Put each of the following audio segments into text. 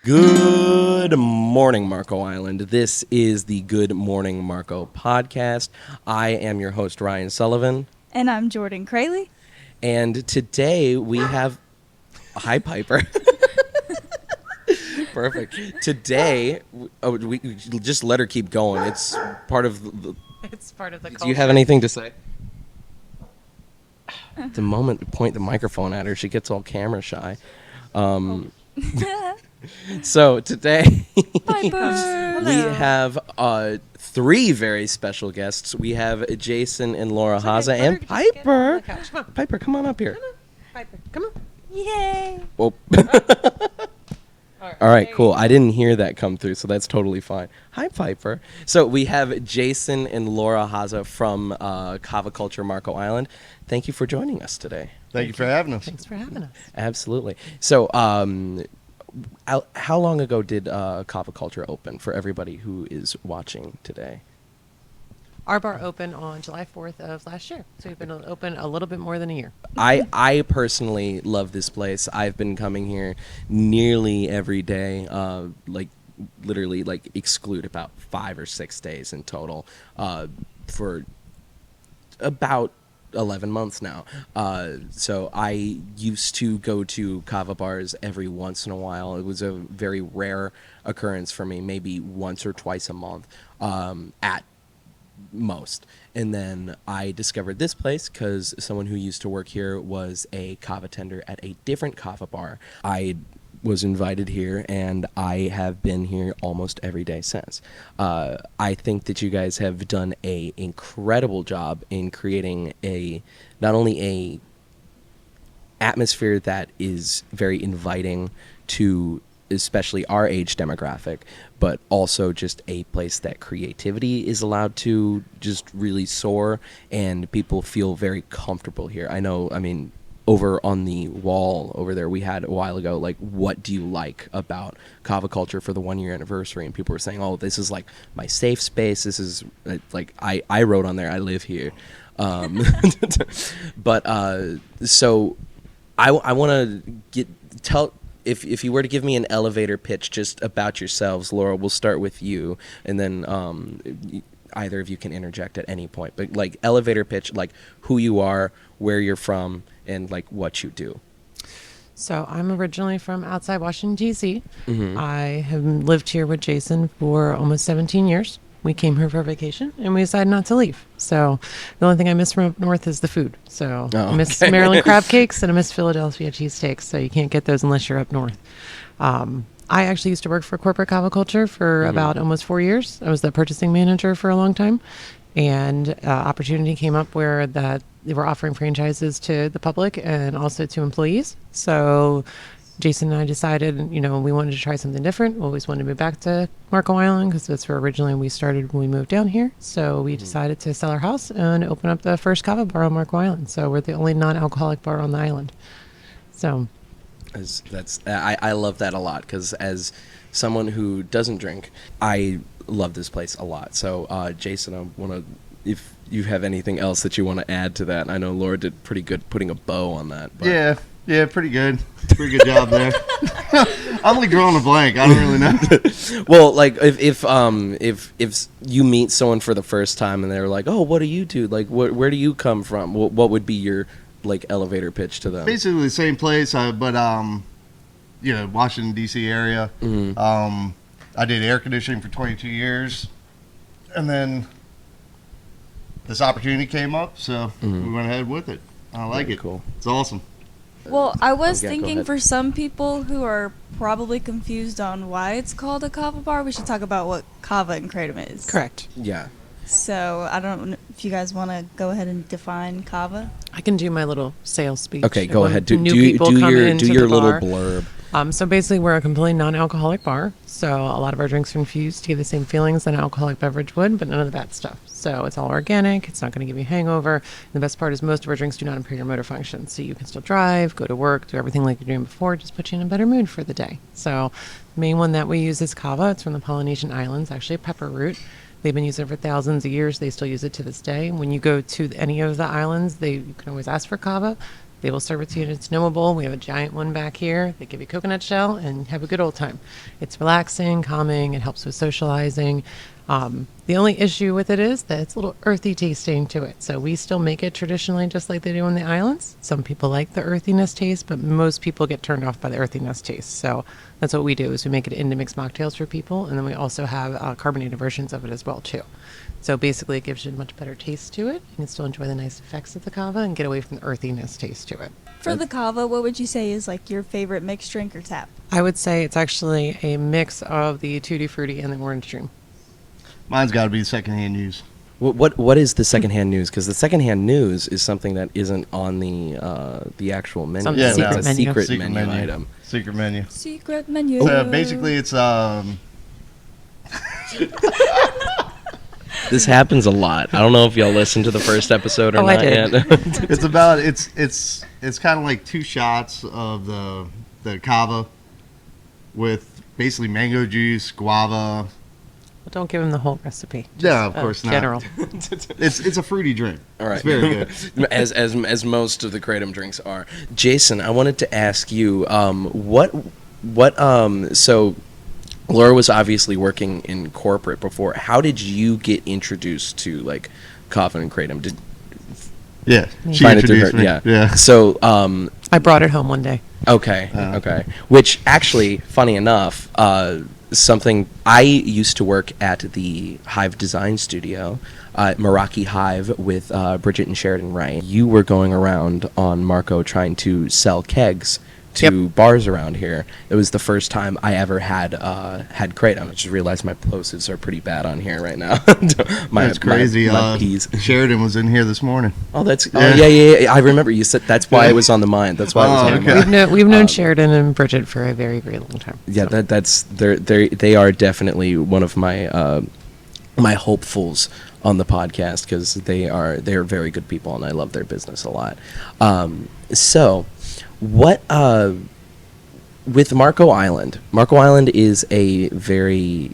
Good morning, Marco Island. This is the Good Morning Marco podcast. I am your host, Ryan Sullivan. And I'm Jordan Kraley. And today we have... Hi, Piper. Perfect. Today, we just let her keep going. It's part of the... It's part of the culture. Do you have anything to say? The moment you point the microphone at her, she gets all camera shy. So today we have three very special guests. We have Jason and Laura Haza and Piper. Piper, come on up here. Piper, come on. Yay! Oh. All right, cool. I didn't hear that come through, so that's totally fine. Hi, Piper. So we have Jason and Laura Haza from Kava Culture Marco Island. Thank you for joining us today. Thank you for having us. Thanks for having us. Absolutely. So how long ago did Kava Culture open for everybody who is watching today? Our bar opened on July 4th of last year, so we've been open a little bit more than a year. I personally love this place. I've been coming here nearly every day, literally exclude about 5 or 6 days in total for about 11 months now. So I used to go to kava bars every once in a while. It was a very rare occurrence for me, maybe once or twice a month at most. And then I discovered this place because someone who used to work here was a kava tender at a different kava bar. I was invited here, and I have been here almost every day since. I think that you guys have done a incredible job in creating not only a atmosphere that is very inviting to especially our age demographic, but also just a place that creativity is allowed to just really soar and people feel very comfortable here. I mean, over on the wall over there we had a while ago, what do you like about Kava Culture for the 1-year anniversary? And people were saying, oh, this is like my safe space. This is I wrote on there, I live here. But so I want to tell, if you were to give me an elevator pitch just about yourselves, Laura, we'll start with you, and then either of you can interject at any point. But elevator pitch, who you are, where you're from, and what you do. So I'm originally from outside Washington, D.C. Mm-hmm. I have lived here with Jason for almost 17 years. We came here for vacation, and we decided not to leave. So the only thing I miss from up north is the food. So I miss Maryland crab cakes, and I miss Philadelphia cheesesteaks. So you can't get those unless you're up north. I actually used to work for corporate Kava Culture for about almost 4 years. I was the purchasing manager for a long time. And opportunity came up where that they were offering franchises to the public and also to employees. So Jason and I decided, we wanted to try something different. We always wanted to move back to Marco Island because that's where originally we started when we moved down here. So we decided to sell our house and open up the first kava bar on Marco Island. So we're the only non-alcoholic bar on the island. So I love that a lot because as someone who doesn't drink, I love this place a lot. So Jason, I want to, if you have anything else that you want to add to that. I know Laura did pretty good putting a bow on that. But. Yeah, pretty good. Pretty good job there. I'm drawing a blank. I don't really know. Well, if you meet someone for the first time and they're like, "Oh, what do you do? Where do you come from?" What would be your elevator pitch to them? Basically the same place, but Washington D.C. area. Mm-hmm. I did air conditioning for 22 years, and then this opportunity came up, so we went ahead with it. I like it. Cool. It's awesome. Well, I was thinking for some people who are probably confused on why it's called a kava bar, we should talk about what kava and kratom is. correct. Yeah. So I don't know if you guys want to go ahead and define kava. I can do my little sales speech. Okay, go ahead. Do New your people come into the little bar. blurb. So basically, we're a completely non-alcoholic bar. So a lot of our drinks are infused to give the same feelings that an alcoholic beverage would, but none of the bad stuff. So it's all organic. It's not going to give you a hangover. And the best part is most of our drinks do not impair your motor function. So you can still drive, go to work, do everything like you're doing before, just put you in a better mood for the day. So the main one that we use is kava. It's from the Polynesian Islands, actually a pepper root. They've been using it for thousands of years. They still use it to this day. When you go to any of the islands, you can always ask for kava. They will serve it to you in its knowable. We have a giant one back here. They give you coconut shell and have a good old time. It's relaxing, calming. It helps with socializing. The only issue with it is that it's a little earthy tasting to it. So we still make it traditionally just like they do on the islands. Some people like the earthiness taste, but most people get turned off by the earthiness taste. So that's what we do is we make it into mixed mocktails for people. And then we also have carbonated versions of it as well too. So basically it gives you a much better taste to it. You can still enjoy the nice effects of the kava and get away from the earthiness taste to it. For the kava, what would you say is like your favorite mixed drink or tap? I would say it's actually a mix of the Tutti Frutti and the Orange Dream. Mine's got to be secondhand news. What is the secondhand news? Because the secondhand news is something that isn't on the actual menu. On the secret It's a menu. secret menu item. Secret menu. Secret menu. So basically, it's This happens a lot. I don't know if y'all listened to the first episode or Oh, I not did. yet. it's about it's kind of like 2 shots of the kava with basically mango juice, guava. But don't give them the whole recipe. Yeah, of course not. General. It's a fruity drink. All right. It's very good. as most of the kratom drinks are. Jason, I wanted to ask you so Laura was obviously working in corporate before. How did you get introduced to like kava and kratom? Yeah, she Find it through introduced her, me. yeah. So I brought it home one day. okay. Oh. Okay. Which actually, funny enough, something I used to work at the Hive Design Studio, Meraki Hive, with Bridget and Sheridan Wright. You were going around on Marco trying to sell kegs to bars around here. It was the first time I ever had kratom. I just realized my plosives are pretty bad on here right now. That's crazy. My peas. Sheridan was in here this morning. Oh, yeah. I remember you said that's why it was on the mind. That's why it was on the mind. We've known Sheridan and Bridget for a very, very long time. Yeah, they are definitely one of my my hopefuls on the podcast because they are very good people and I love their business a lot. So, what with Marco Island? Marco Island is a very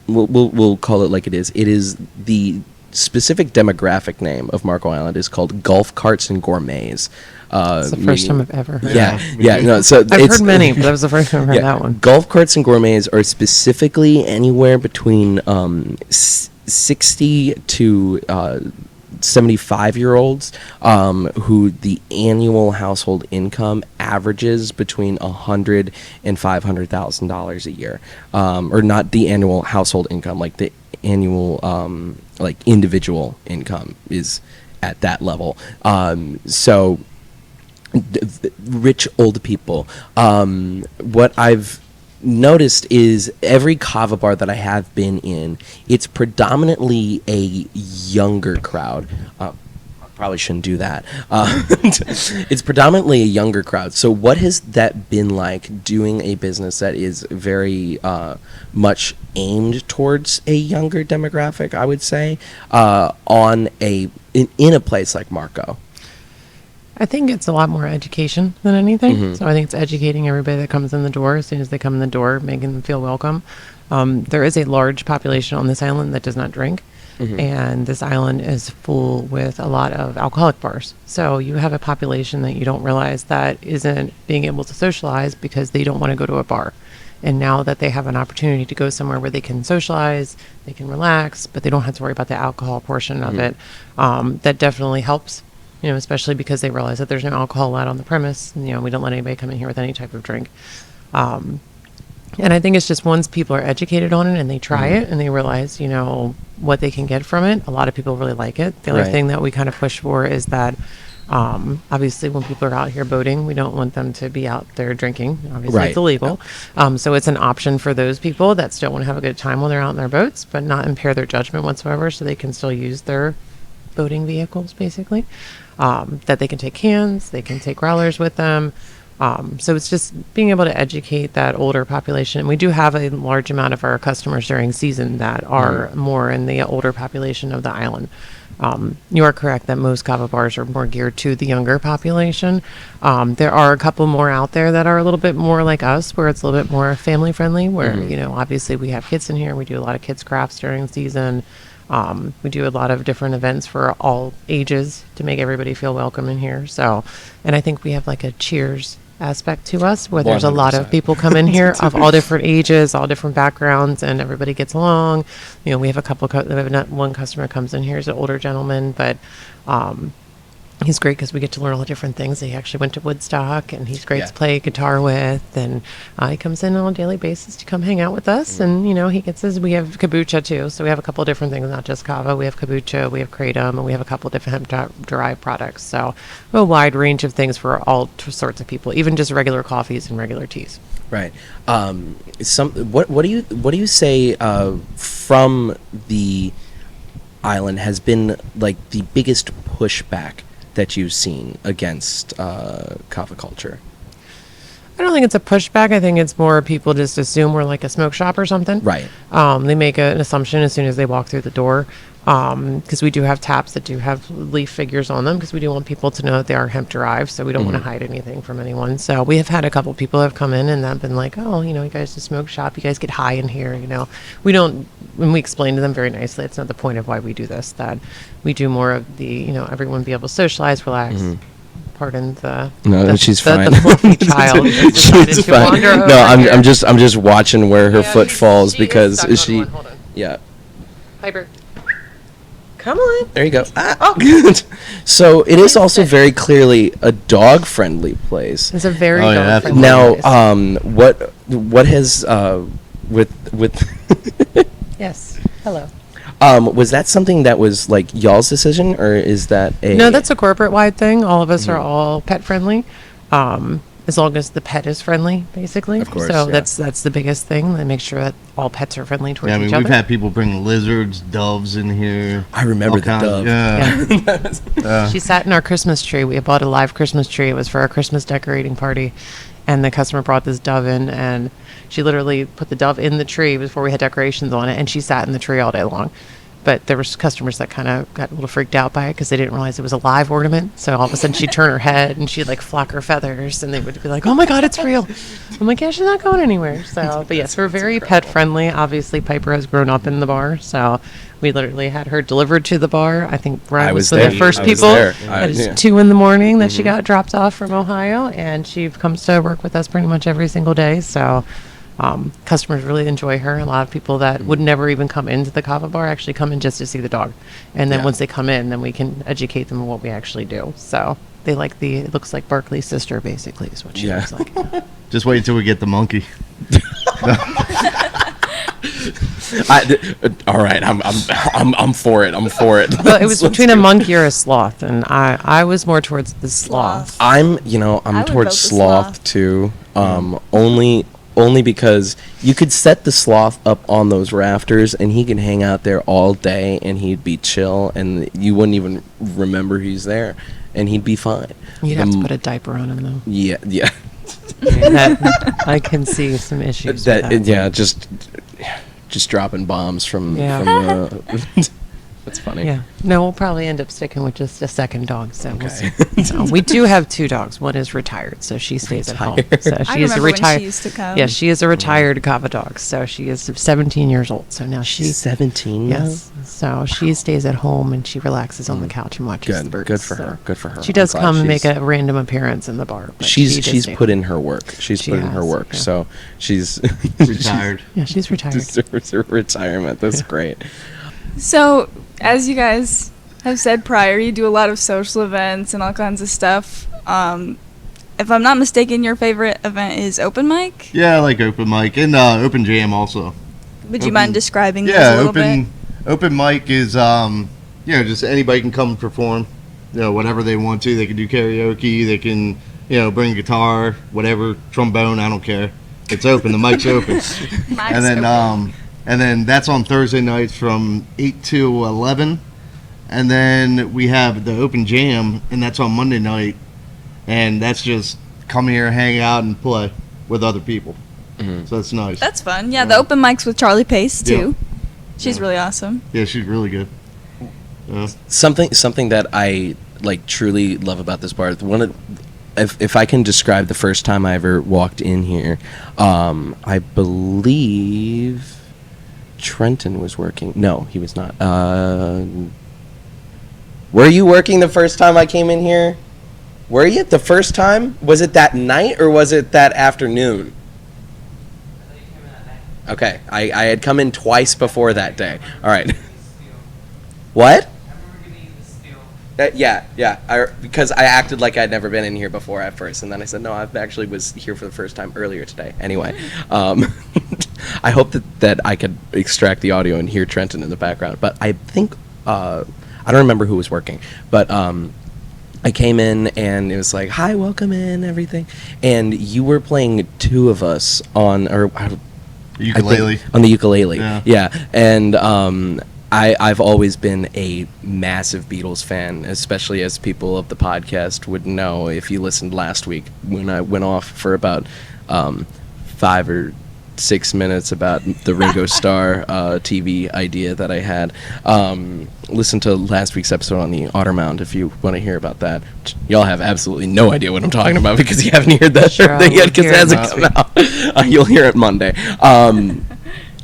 we'll call it like it is. It is the specific demographic name of Marco Island is called Golf Carts and Gourmets. It's the first time I've ever heard Yeah. No, so I've heard many, but that was the first time I've heard that one. Golf Carts and Gourmets are specifically anywhere between 60 to 75-year-olds who the annual household income averages between $100,000 and $500,000 a year, or not the annual household income, like the annual like individual income is at that level. So rich old people. What I've noticed is every kava bar that I have been in, it's predominantly a younger crowd. Probably shouldn't do that. It's predominantly a younger crowd. So what has that been like doing a business that is very much aimed towards a younger demographic, I would say, in a place like Marco? I think it's a lot more education than anything. So I think it's educating everybody that comes in the door as soon as they come in the door, making them feel welcome. There is a large population on this island that does not drink. And this island is full with a lot of alcoholic bars. So you have a population that you don't realize that isn't being able to socialize because they don't want to go to a bar. And now that they have an opportunity to go somewhere where they can socialize, they can relax, but they don't have to worry about the alcohol portion of it, that definitely helps. Especially because they realize that there's no alcohol allowed on the premise. We don't let anybody come in here with any type of drink. And I think it's just once people are educated on it and they try it and they realize, what they can get from it, a lot of people really like it. The other thing that we kind of push for is that, obviously when people are out here boating, we don't want them to be out there drinking. Obviously it's illegal. So it's an option for those people that still want to have a good time while they're out in their boats, but not impair their judgment whatsoever, so they can still use their boating vehicles, basically. That they can take cans, they can take growlers with them. So it's just being able to educate that older population. And we do have a large amount of our customers during season that are more in the older population of the island. You are correct that most kava bars are more geared to the younger population. There are a couple more out there that are a little bit more like us, where it's a little bit more family friendly, where, obviously we have kids in here. We do a lot of kids crafts during the season. We do a lot of different events for all ages to make everybody feel welcome in here. So, and I think we have like a cheers aspect to us where there's a lot of 100%. people come in here of all different ages, all different backgrounds, and everybody gets along. You know, we have a couple, we have not one customer comes in here is an older gentleman, but he's great because we get to learn all the different things. He actually went to Woodstock, and he's great Yeah. to play guitar with. And he comes in on a daily basis to come hang out with us. And, you know, he gets his, we have kombucha too. So we have a couple of different things, not just kava. We have kombucha, we have kratom, and we have a couple of different hemp-derived products. So a wide range of things for all sorts of people, even just regular coffees and regular teas. Right. What do you say from the island has been like the biggest pushback that you've seen against kava culture? I don't think it's a pushback. I think it's more people just assume we're like a smoke shop or something. Right. They make an assumption as soon as they walk through the door. Because we do have taps that do have leaf figures on them, because we do want people to know that they are hemp derived, so we don't want to hide anything from anyone. So we have had a couple people have come in and have been like, oh, you know, you guys just smoke shop, you guys get high in here, you know. We don't, when we explain to them very nicely, it's not the point of why we do this, that we do more of the, you know, everyone be able to socialize, relax. Pardon the she's fine. The fluffy child has decided She's to fine. wander over No, here. I'm just watching where her Yeah, foot she falls is because stuck on she one. Hold on. yeah. Piper, come on. There you go. So it is also very clearly a dog friendly place. It's a very Oh, yeah, dog-friendly Now, place. what has with Yes. Hello. was that something that was like y'all's decision, or is that a No, that's a corporate-wide thing. All of us are all pet-friendly, as long as the pet is friendly, basically. Of course, So yeah. that's the biggest thing. They make sure that all pets are friendly towards Yeah, I mean, each we've other. had people bring lizards, doves in here. I remember all the kinds- dove. Yeah. Yeah. She sat in our Christmas tree. We had bought a live Christmas tree. It was for our Christmas decorating party. And the customer brought this dove in, and she literally put the dove in the tree before we had decorations on it, and she sat in the tree all day long. But there was customers that kind of got a little freaked out by it because they didn't realize it was a live ornament. So all of a sudden she'd turn her head and she'd like flock her feathers, and they would be like, "Oh my God, it's real!" I'm like, "Yeah, she's not going anywhere." So, but yes, we're very pet friendly. Obviously, Piper has grown up in the bar, so we literally had her delivered to the bar. I think Brian I was was one of there. the first I was people. there. At Yeah. 2 a.m. that she got dropped off from Ohio, and she comes to work with us pretty much every single day. So. Customers really enjoy her. A lot of people that would never even come into the kava bar actually come in just to see the dog. And then Yeah. once they come in, then we can educate them on what we actually do. So they like it looks like Barkley's sister, basically, is what she Yeah. looks like. Just wait until we get the monkey. All right, I'm for it. I'm for it. Well, it was between a monkey or a sloth, and I was more towards the sloth. I'm I would towards vote the sloth sloth. too. Only because you could set the sloth up on those rafters and he can hang out there all day and he'd be chill and you wouldn't even remember he's there and he'd be fine. You'd have to put a diaper on him, though. Yeah. That, I can see some issues with that. Yeah, just dropping bombs from Yeah. that's funny. Yeah. No, we'll probably end up sticking with just a second dog. So we'll Okay. see. So we do have 2 dogs. One is retired, so she stays at home. Retired. So I she is a remember when retired. she used to come. Yeah, she is a retired kava dog. So she is 17 years old. So now She's she's 17 now? yes. So she stays at home and she relaxes on the couch and watches the Good. birds. Good for So her. Good for her. She does I'm glad come and make she's- a random appearance in the bar. But she does She's stay put home. in her work. She's She put in her has, work. yeah. So she's Retired. Yeah, she's retired. She's retirement. That's great. So, as you guys have said prior, you do a lot of social events and all kinds of stuff. If I'm not mistaken, your favorite event is open mic. Yeah, I like open mic and open jam also. Would you Open- mind describing those Yeah, a little bit? open mic is just anybody can come and perform. Whatever they want to. They can do karaoke. They can bring guitar, whatever, trombone. I don't care. It's open. The mic's open. Mic's and then open. and then that's on Thursday nights from 8 to 11. And then we have the open jam, and that's on Monday night. And that's just come here, hang out, and play with other people. So that's nice. That's fun. Yeah, the open mics with Charlie Pace too. Yeah. She's really awesome. Yeah, she's really good. Something that I like truly love about this bar. If I can describe the first time I ever walked in here, I believe Trenton was working. No, he was not. Were you working the first time I came in here? Were you the first time? Was it that night or was it that afternoon? Okay, I had come in twice before that day. All right. What? Because I acted like I'd never been in here before at first, and then I said, no, I actually was here for the first time earlier today. Anyway, I hope that I could extract the audio and hear Trenton in the background, but I think, I don't remember who was working, but I came in and it was like, hi, welcome in, everything, and you were playing two of us on, Ukulele. On the ukulele, yeah. And I've always been a massive Beatles fan, especially as people of the podcast would know if you listened last week when I went off for about 5 or 6 minutes about the Ringo Starr TV idea that I had. Listen to last week's episode on the Ottermount if you want to hear about that. Y'all have absolutely no idea what I'm talking about because you haven't heard that thing yet because it hasn't come out. You'll hear it Monday.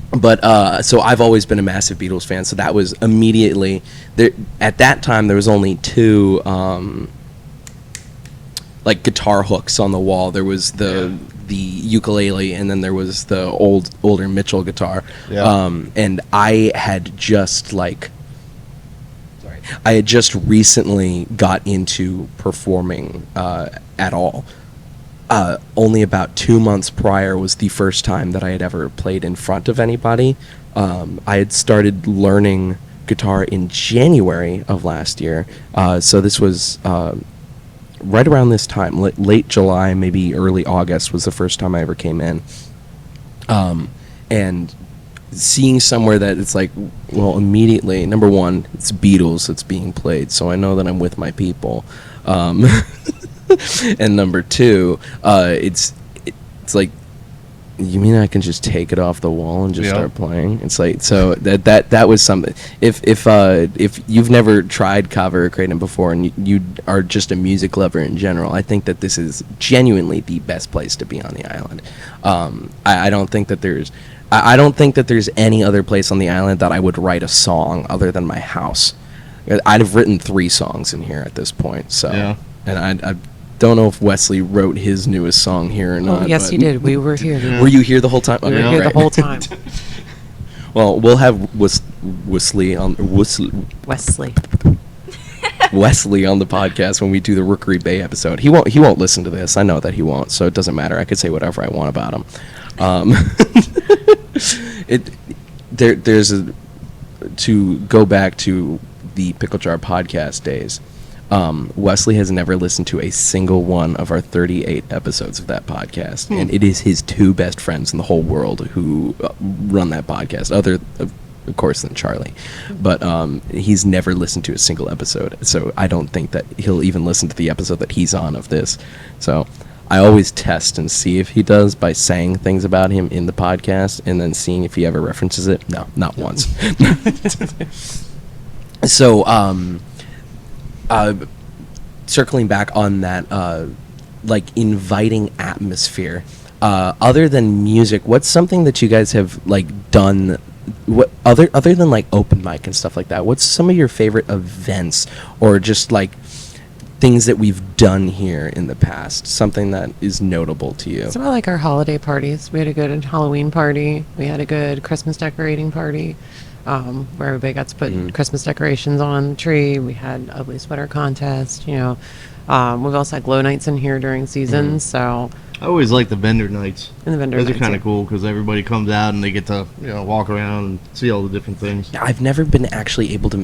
But so I've always been a massive Beatles fan, so that was immediately there. At that time, there was only two like guitar hooks on the wall. There was the ukulele, and then there was the older Mitchell guitar. Yeah. And I had just recently got into performing at all. Only about 2 months prior was the first time that I had ever played in front of anybody. I had started learning guitar in January of last year, so this was right around this time, late July, maybe early August was the first time I ever came in. And seeing somewhere that it's like, well, immediately, number one, it's Beatles that's being played, so I know that I'm with my people. And number two, it's like, you mean I can just take it off the wall and just start playing? It's like, so that was something. If you've never tried Kava or Kratom before and you are just a music lover in general, I think that this is genuinely the best place to be on the island. I don't think that there's any other place on the island that I would write a song other than my house. I'd have written 3 songs in here at this point. So, and I don't know if Wesley wrote his newest song here or not. Yes, he did. We were here. Yeah. Were you here the whole time? We were here the whole time. Well, we'll have Wesley on Wesley on the podcast when we do the Rookery Bay episode. He won't listen to this. I know that he won't, so it doesn't matter. I could say whatever I want about him. To go back to the Pickle Jar podcast days. Wesley has never listened to a single one of our 38 episodes of that podcast, and it is his 2 best friends in the whole world who run that podcast, other of course than Charlie, but he's never listened to a single episode, so I don't think that he'll even listen to the episode that he's on of this. So I always test and see if he does by saying things about him in the podcast and then seeing if he ever references it. No, not once. So circling back on that, like inviting atmosphere, other than music, what's something that you guys have like done? What other than like open mic and stuff like that? What's some of your favorite events or just like things that we've done here in the past? Something that is notable to you? It's about like our holiday parties. We had a good Halloween party. We had a good Christmas decorating party. Where everybody got to put Christmas decorations on the tree. We had ugly sweater contest, we've also had glow nights in here during seasons, so I always like the vendor nights. And the vendor nights. Those are kind of cool because everybody comes out and they get to walk around and see all the different things. I've never been actually able to.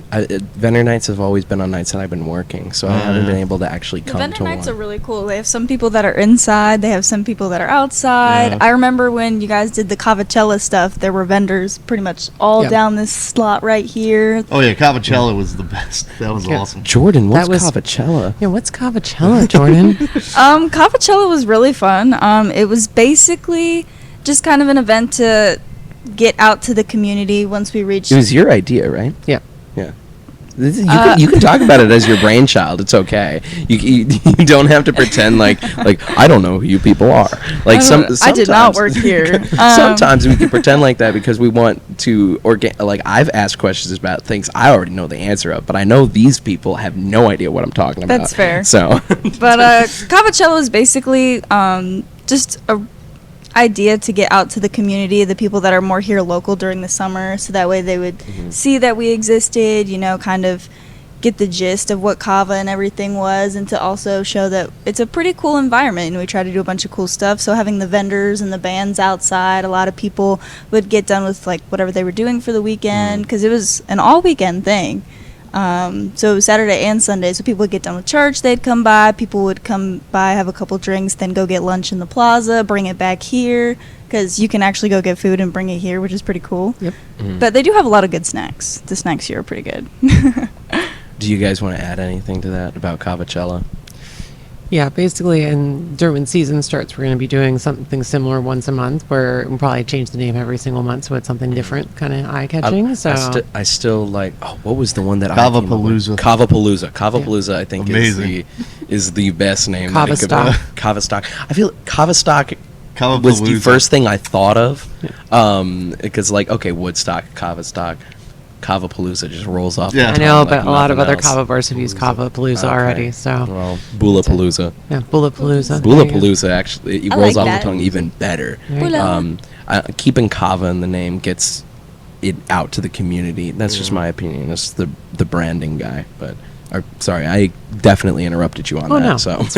Vendor nights have always been on nights that I've been working, so I haven't been able to actually come to one. Vendor nights are really cool. They have some people that are inside. They have some people that are outside. Yeah. I remember when you guys did the Cavacella stuff, there were vendors pretty much all down this slot right here. Oh yeah, Cavacella was the best. That was awesome. Jordan, what's Cavacella? Yeah, what's Cavacella, Jordan? Cavacella was really fun. It was basically just kind of an event to get out to the community once we reached. It was your idea, right? Yeah. Yeah. You can talk about it as your brainchild. It's okay. You don't have to pretend like I don't know who you people are. Like I did not work here. Sometimes we can pretend like that because we want to like I've asked questions about things I already know the answer of, but I know these people have no idea what I'm talking about. That's fair. So, but Cava is basically just a idea to get out to the community, the people that are more here local during the summer, so that way they would see that we existed, kind of get the gist of what Kava and everything was, and to also show that it's a pretty cool environment, and we try to do a bunch of cool stuff. So having the vendors and the bands outside, a lot of people would get done with like whatever they were doing for the weekend, because it was an all weekend thing. So it was Saturday and Sunday, so people would get done with church, they'd come by, people would come by, have a couple drinks, then go get lunch in the plaza, bring it back here, because you can actually go get food and bring it here, which is pretty cool. Yep. But they do have a lot of good snacks. The snacks here are pretty good. Do you guys want to add anything to that about Cavacella? Yeah, basically, and during when season starts, we're going to be doing something similar once a month, where we'll probably change the name every single month, so it's something different, kind of eye-catching. I still like. Oh, what was the one that Cavapalooza. Cavapalooza, I think is the best name. Kava stock. Kava stock. I feel Kava stock Cavapalooza was the first thing I thought of, because Woodstock, Kava stock. Cavapalooza just rolls off. Yeah, I know, but a lot of other Kava bars have used Cavapalooza already. So, well, Bulapalooza. Yeah, Bulapalooza. Bulapalooza actually it rolls off the tongue even better. Keeping Kava in the name gets it out to the community. That's just my opinion. It's the branding guy. But sorry, I definitely interrupted you on that. No, so it's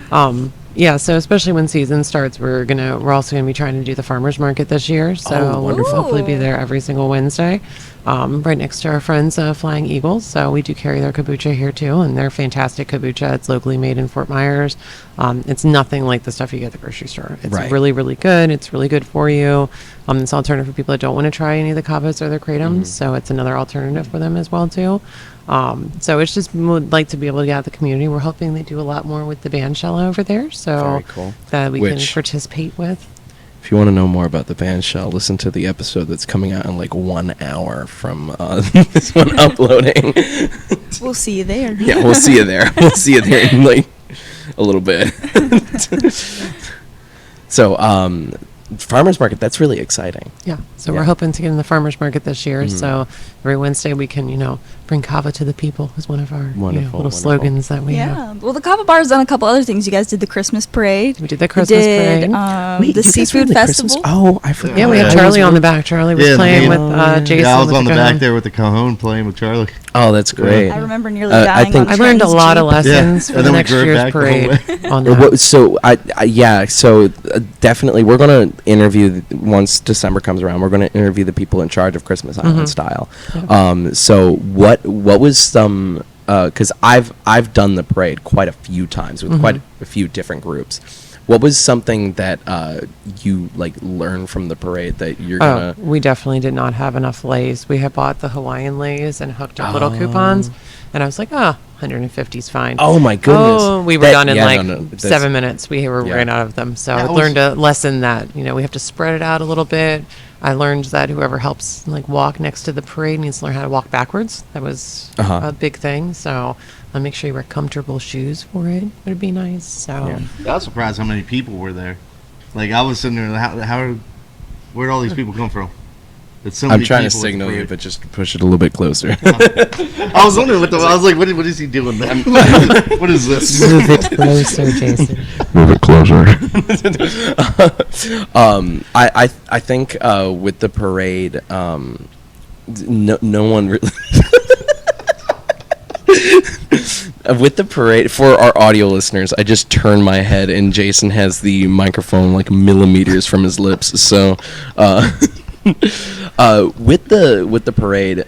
fine. Yeah, so especially when season starts, we're also gonna be trying to do the farmers market this year. So we'll hopefully be there every single Wednesday, right next to our friends Flying Eagles. So we do carry their kombucha here too, and they're fantastic kombucha. It's locally made in Fort Myers. It's nothing like the stuff you get at the grocery store. It's really, really good. It's really good for you. It's an alternative for people that don't want to try any of the kavas or the kratums. So it's another alternative for them as well too. So it's just would like to be able to get out the community. We're hoping they do a lot more with the bandshell over there, so very cool. That we can participate with. If you want to know more about the bandshell, listen to the episode that's coming out in like 1 hour from this one uploading. We'll see you there. Yeah, we'll see you there. We'll see you there in like a little bit. So, farmers market, that's really exciting. Yeah, so we're hoping to get in the farmers market this year. So every Wednesday we can, bring Kava to the people is one of our little slogans that we have. Yeah, well, the Kava Bar has done a couple other things. You guys did the Christmas parade. We did the Christmas parade. The seafood festival. Oh, I forgot. Yeah, we had Charlie on the back. Charlie was playing with Jason. Yeah, I was on the back there with the cajon playing with Charlie. Oh, that's great. I remember nearly dying. I learned a lot of lessons for the next year's parade on that. So, definitely, we're going to interview, once December comes around, we're going to interview the people in charge of Christmas Island style. Yeah. So what was some, because I've done the parade quite a few times with quite a few different groups. What was something that you learned from the parade that you're gonna? We definitely did not have enough lays. We had bought the Hawaiian lays and hooked up little coupons, and I was like, 150 is fine. Oh my goodness! We were done in 7 minutes. We were ran out of them. So I learned a lesson that we have to spread it out a little bit. I learned that whoever helps walk next to the parade needs to learn how to walk backwards. That was a big thing. So make sure you wear comfortable shoes for it. Would be nice. So I was surprised how many people were there. I was sitting there. Where'd all these people come from? I'm trying to signal you, but just push it a little bit closer. I was wondering I was like, what is he doing there? What is this? Move it closer, Jason. Move it closer. I think with the parade, no one really. With the parade, for our audio listeners, I just turned my head and Jason has the microphone millimeters from his lips. So, with the parade,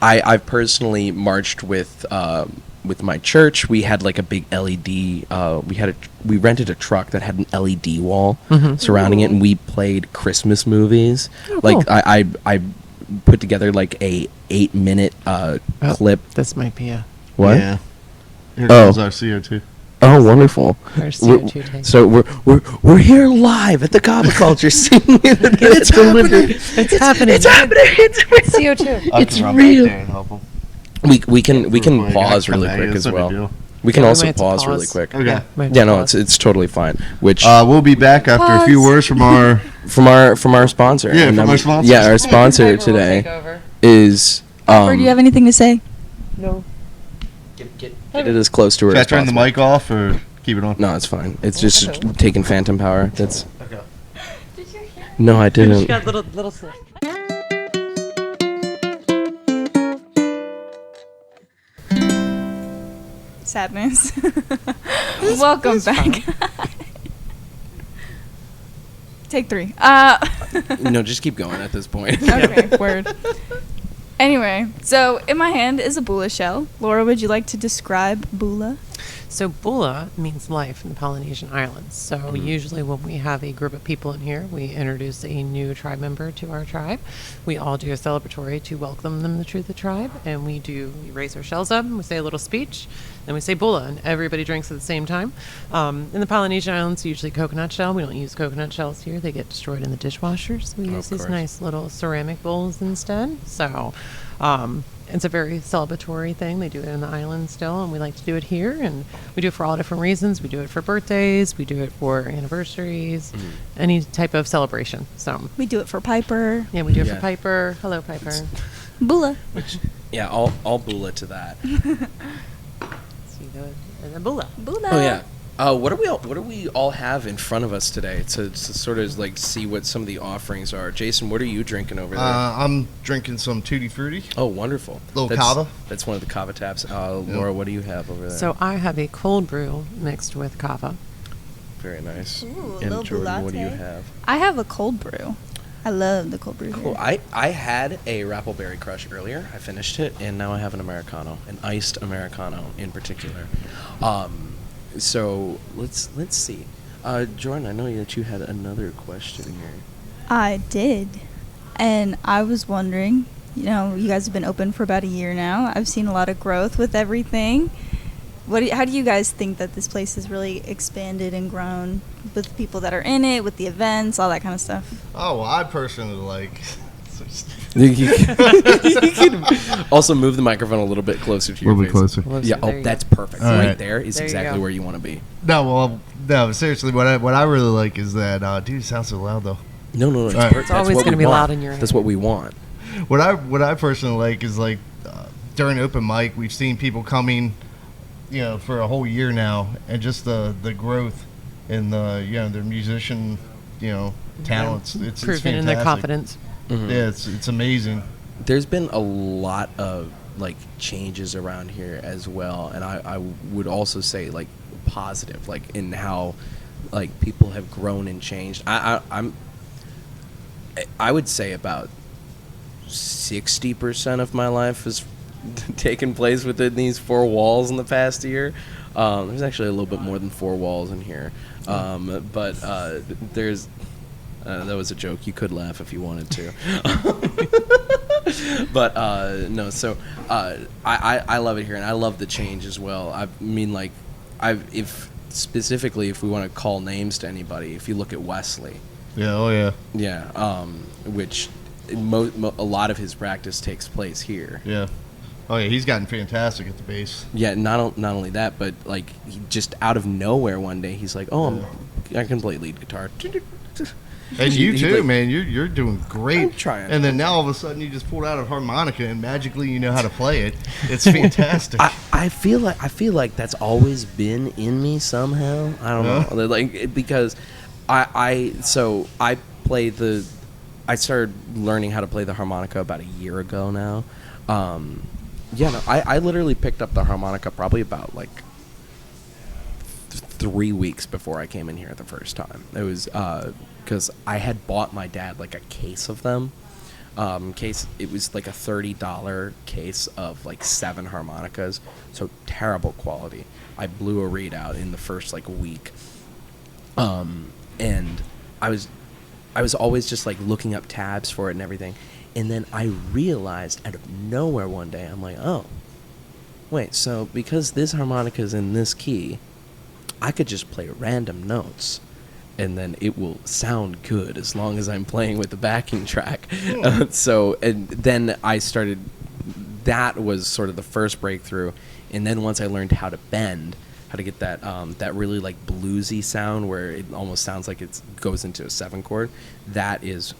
I've personally marched with my church. We had a big LED. We rented a truck that had an LED wall surrounding it, and we played Christmas movies. Oh, cool. I put together a 8-minute clip. This might be a what? Yeah. Here comes our CO2. Oh, wonderful! Our CO2 tank. So we're here live at the Kava Culture scene. It's happening. It's happening. It's happening. It's CO2. It's real. We can Like, pause I really come quick back, as it's no big well. deal. We can Yeah, we also might have to pause really pause. quick. Okay. Yeah, no, it's totally fine. Which We'll be back after a few Pause. words from our. from our sponsor. Yeah, And from I'm- our sponsors. Yeah, our sponsor today is. Or do you have anything to say? No. Get it as close to her Should I as turn the possible. mic off or keep it on? No, it's fine. It's just taking phantom power. That's. Okay. No, I She didn't. got little slip. Sadness. Welcome back. Take 3. No, just keep going at this point. Okay, word. Anyway, so in my hand is a bula shell. Laura, would you like to describe bula? So bula means life in the Polynesian islands. So usually when we have a group of people in here, we introduce a new tribe member to our tribe. We all do a celebratory to welcome them to the tribe, and we raise our shells up, and we say a little speech, and we say bula, and everybody drinks at the same time. In the Polynesian islands, usually coconut shell. We don't use coconut shells here; they get destroyed in the dishwasher. So we use these course. nice little ceramic bowls instead. So. It's a very celebratory thing. They do it in the island still, and we like to do it here. And we do it for all different reasons. We do it for birthdays. We do it for anniversaries, any type of celebration. So, We do it for Piper. yeah, we do it Yeah. for Piper. Hello, Piper. Bula. Yeah, I'll bula to that. So you do it. And then bula. Bula. Oh yeah. What do we all have in front of us today to sort of like see what some of the offerings are? Jason, what are you drinking over there? I'm drinking some Tutti Frutti. Oh, wonderful. Little That's- Kava. That's one of the Kava taps. Laura, what do you have over there? So I have a cold brew mixed with kava. Very nice. Ooh, a And little Jordan, what do you latte. have? I have a cold brew. I love the cold brew. Cool. Here. I had a Rappleberry Crush earlier. I finished it, and now I have an Americano, an iced Americano in particular. So let's see. Jordan, I know that you had another question here. I did. And I was wondering, you guys have been open for about a year now. I've seen a lot of growth with everything. How do you guys think that this place has really expanded and grown with the people that are in it, with the events, all that kind of stuff? Oh, well, I personally like. You can also move the microphone a little bit closer to your face. Yeah. There Oh, you that's go. perfect. All Right right. there is There you exactly go. where you want to be. No, seriously, what I really like is that, dude, it sounds so loud though. No, it's All right. perfect. It's That's always what gonna we be want. loud in your That's head. what we want. What I personally like is like during open mic, we've seen people coming, for a whole year now, and just the growth in the their musician, talents. It's Proven in their fantastic. confidence. Mhm. Yeah, it's amazing. There's been a lot of like changes around here as well, and I would also say like positive, like in how like people have grown and changed. I would say about 60% of my life has taken place within these 4 walls in the past year. There's actually a little bit more than 4 walls in here, but there's. That was a joke. You could laugh if you wanted to. But no, so I love it here, and I love the change as well. I mean, like, if we want to call names to anybody, if you look at Wesley, Yeah, oh yeah, yeah, which a lot of his practice takes place here. yeah. Oh yeah, he's gotten fantastic at the bass. Yeah, not only that, but like he just out of nowhere one day he's like, "Oh, I can play lead guitar." And you He, too, like- man. You're doing great. I'm trying. And then now all of a sudden you just pulled out a harmonica and magically you know how to play it. It's fantastic. I feel like that's always been in me somehow. I don't know, like because I started learning how to play the harmonica about a year ago now. I literally picked up the harmonica probably about like 3 weeks before I came in here the first time. It was because I had bought my dad like a case of them. It was like a $30 case of like 7 harmonicas, so terrible quality. I blew a reed out in the first like week, and I was always just like looking up tabs for it and everything, and then I realized out of nowhere one day, I'm like, oh, wait, so because this harmonica is in this key, I could just play random notes, and then it will sound good as long as I'm playing with the backing track. And then that was sort of the first breakthrough. And then once I learned how to bend, how to get that that really like bluesy sound where it almost sounds like it goes into a 7 chord, that is,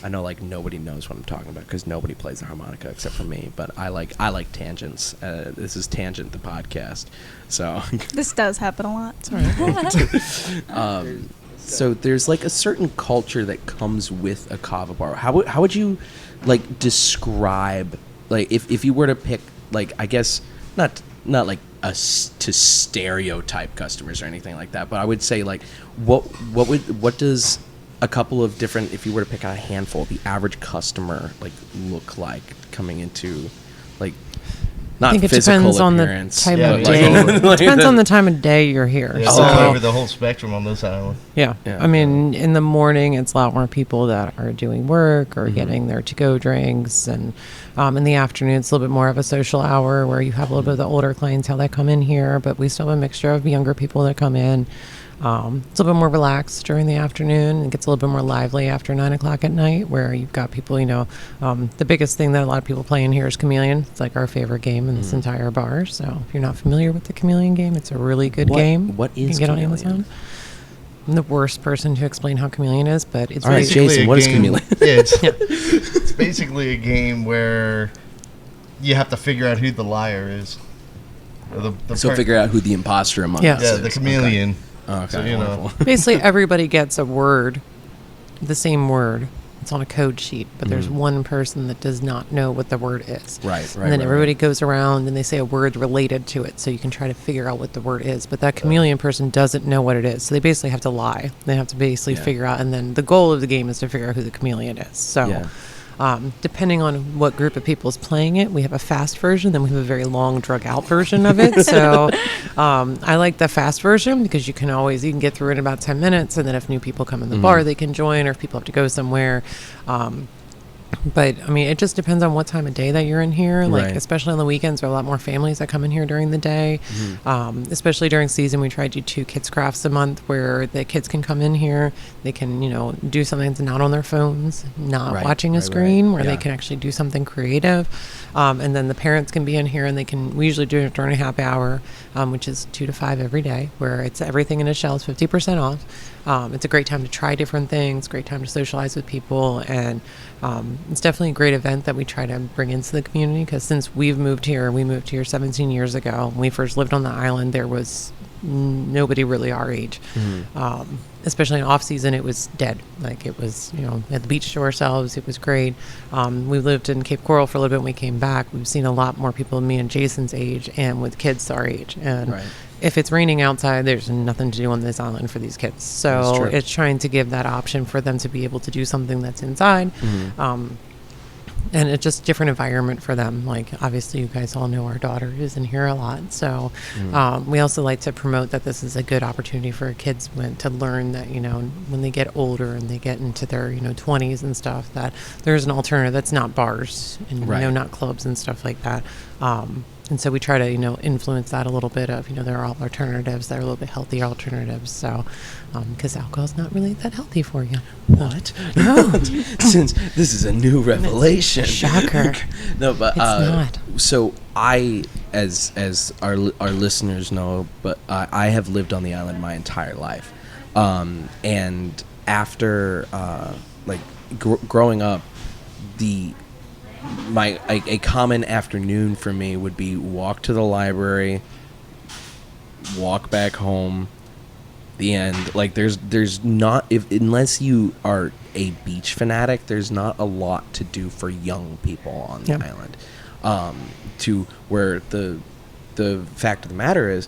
I know like nobody knows what I'm talking about because nobody plays the harmonica except for me, but I like tangents. This is Tangent, the podcast. So This does happen a lot. It's all right. so there's like a certain culture that comes with a kava bar. How would you like describe, like if you were to pick, like, I guess not like to stereotype customers or anything like that, but I would say like what does a couple of different, if you were to pick out a handful, the average customer like look like coming into, like, not I think it physical depends on the appearance, time Yeah, of but day. like- It depends on the time of day you're here. Yeah, it's So, all over the whole spectrum on this island. yeah. Yeah. I mean, in the morning, it's a lot more people that are doing work or getting their to-go drinks. And in the afternoon, it's a little bit more of a social hour where you have a little bit of the older clientele that come in here. But we still have a mixture of younger people that come in. It's a little bit more relaxed during the afternoon. It gets a little bit more lively after 9 o'clock at night, where you've got people, the biggest thing that a lot of people play in here is Chameleon. It's like our favorite game in this entire bar. So if you're not familiar with the Chameleon game, it's a really good game. What You is can get on Chameleon? Amazon. I'm the worst person to explain how Chameleon is, but it's All right, basically Jason, a what is game- Chameleon? Yeah, it's basically a game where you have to figure out who the liar is. Or So figure out who the imposter among Yeah. us Yeah, is. the chameleon. Okay, So, you know. wonderful. basically everybody gets a word, the same word. It's on a code sheet, but there's one person that does not know what the word is. Right, And then right, everybody right. goes around and they say a word related to it, so you can try to figure out what the word is. But that chameleon person doesn't know what it is, so they basically have to lie. They have to basically Yeah. figure out, and then the goal of the game is to figure out who the chameleon is. So. Yeah. Depending on what group of people is playing it, we have a fast version, then we have a very long, drug-out version of it. So I like the fast version because you can get through it in about 10 minutes, and then if new people come in the bar, they can join, or if people have to go somewhere. But I mean, it just depends on what time of day that you're in here. Like, Right. especially on the weekends, there are a lot more families that come in here during the day. Especially during season, we try to do 2 kids crafts a month where the kids can come in here. They can, do something that's not on their phones, not Right, watching a right, screen, right. where Yeah. they can actually do something creative. And then the parents can be in here, and we usually do it during a happy hour, which is 2 to 5 every day, where it's everything in a shell is 50% off. It's a great time to try different things, great time to socialize with people, and it's definitely a great event that we try to bring into the community, because since we moved here 17 years ago. When we first lived on the island, there was nobody really our age. Especially in off season, it was dead. Like, it was, at the beach to ourselves. It was great. We lived in Cape Coral for a little bit. When we came back, we've seen a lot more people than me and Jason's age, and with kids our age. And Right. if it's raining outside, there's nothing to do on this island for these kids. That's So true. it's trying to give that option for them to be able to do something that's inside. And it's just a different environment for them. Like, obviously, you guys all know our daughter is in here a lot. So we also like to promote that this is a good opportunity for kids to learn that, when they get older and they get into their, 20s and stuff, that there's an alternative that's not bars and, Right. not clubs and stuff like that. And so we try to, influence that a little bit of, there are alternatives that are a little bit healthier alternatives. So, because alcohol's not really that healthy for you. What? No. Since this is a new revelation. Shocker. No, but It's not. So as our listeners know, but I have lived on the island my entire life, and after growing up, a common afternoon for me would be walk to the library, walk back home. The end. Like, there's not, unless you are a beach fanatic, there's not a lot to do for young people on the Yep. island. To where the fact of the matter is,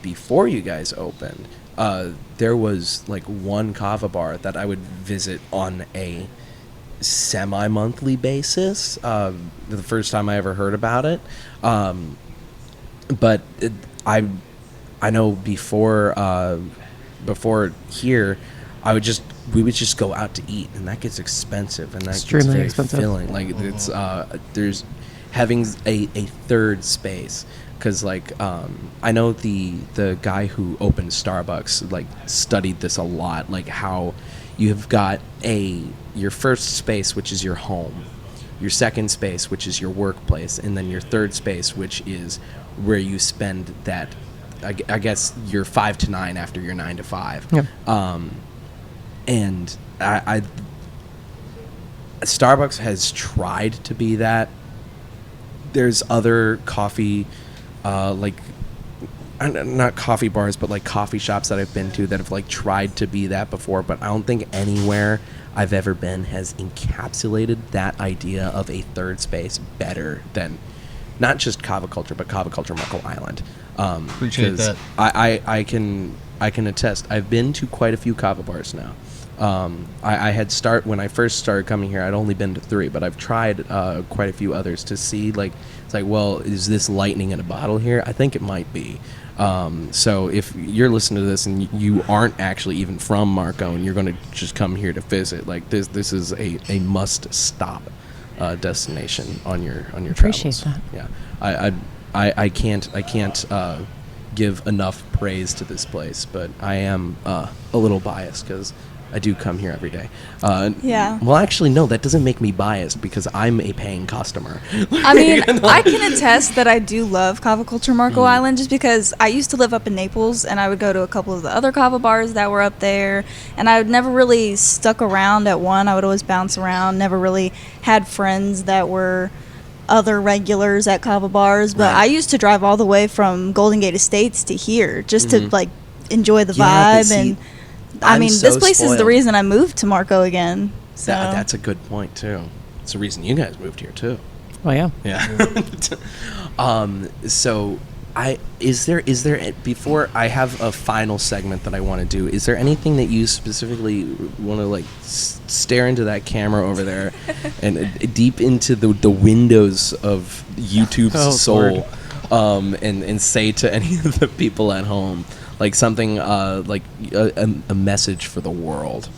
before you guys opened, there was like one kava bar that I would visit on a semi-monthly basis. The first time I ever heard about it, but I know before here, we would just go out to eat, and that gets expensive, and that Extremely gets very expensive. filling. Like, it's there's having a third space, because I know the guy who opened Starbucks studied this a lot, like how you have got your first space, which is your home, your second space, which is your workplace, and then your third space, which is where you spend that, I guess, your 5 to 9 after your 9 to 5. Yep. And Starbucks has tried to be that. There's other coffee, like, not coffee bars, but like coffee shops that I've been to that have like tried to be that before, but I don't think anywhere I've ever been has encapsulated that idea of a third space better than not just Kava Culture, but Kava Culture Marco Island. Appreciate that. I can attest. I've been to quite a few kava bars now. When I first started coming here, I'd only been to 3, but I've tried quite a few others to see, like, it's like, well, is this lightning in a bottle here? I think it might be. So if you're listening to this and you aren't actually even from Marco and you're going to just come here to visit, like, this is a must stop destination on your Appreciate travels. that. Yeah, I can't give enough praise to this place, but I am a little biased because I do come here every day. Yeah. Well, actually, no, that doesn't make me biased because I'm a paying customer. I mean, I can attest that I do love Kava Culture Marco Island just because I used to live up in Naples and I would go to a couple of the other kava bars that were up there, and I would never really stuck around at one. I would always bounce around, never really had friends that were other regulars at kava bars, but Right. I used to drive all the way from Golden Gate Estates to here just to like enjoy the Yeah, but vibe. see, And I I'm mean, so this place is the spoiled. reason I moved to Marco again. So That's a good point too. It's the reason you guys moved here too. Well, yeah. Yeah. So is there before I have a final segment that I want to do, is there anything that you specifically want to like stare into that camera over there and deep into the windows of YouTube's soul, and say to any of the people at home, like something like a message for the world.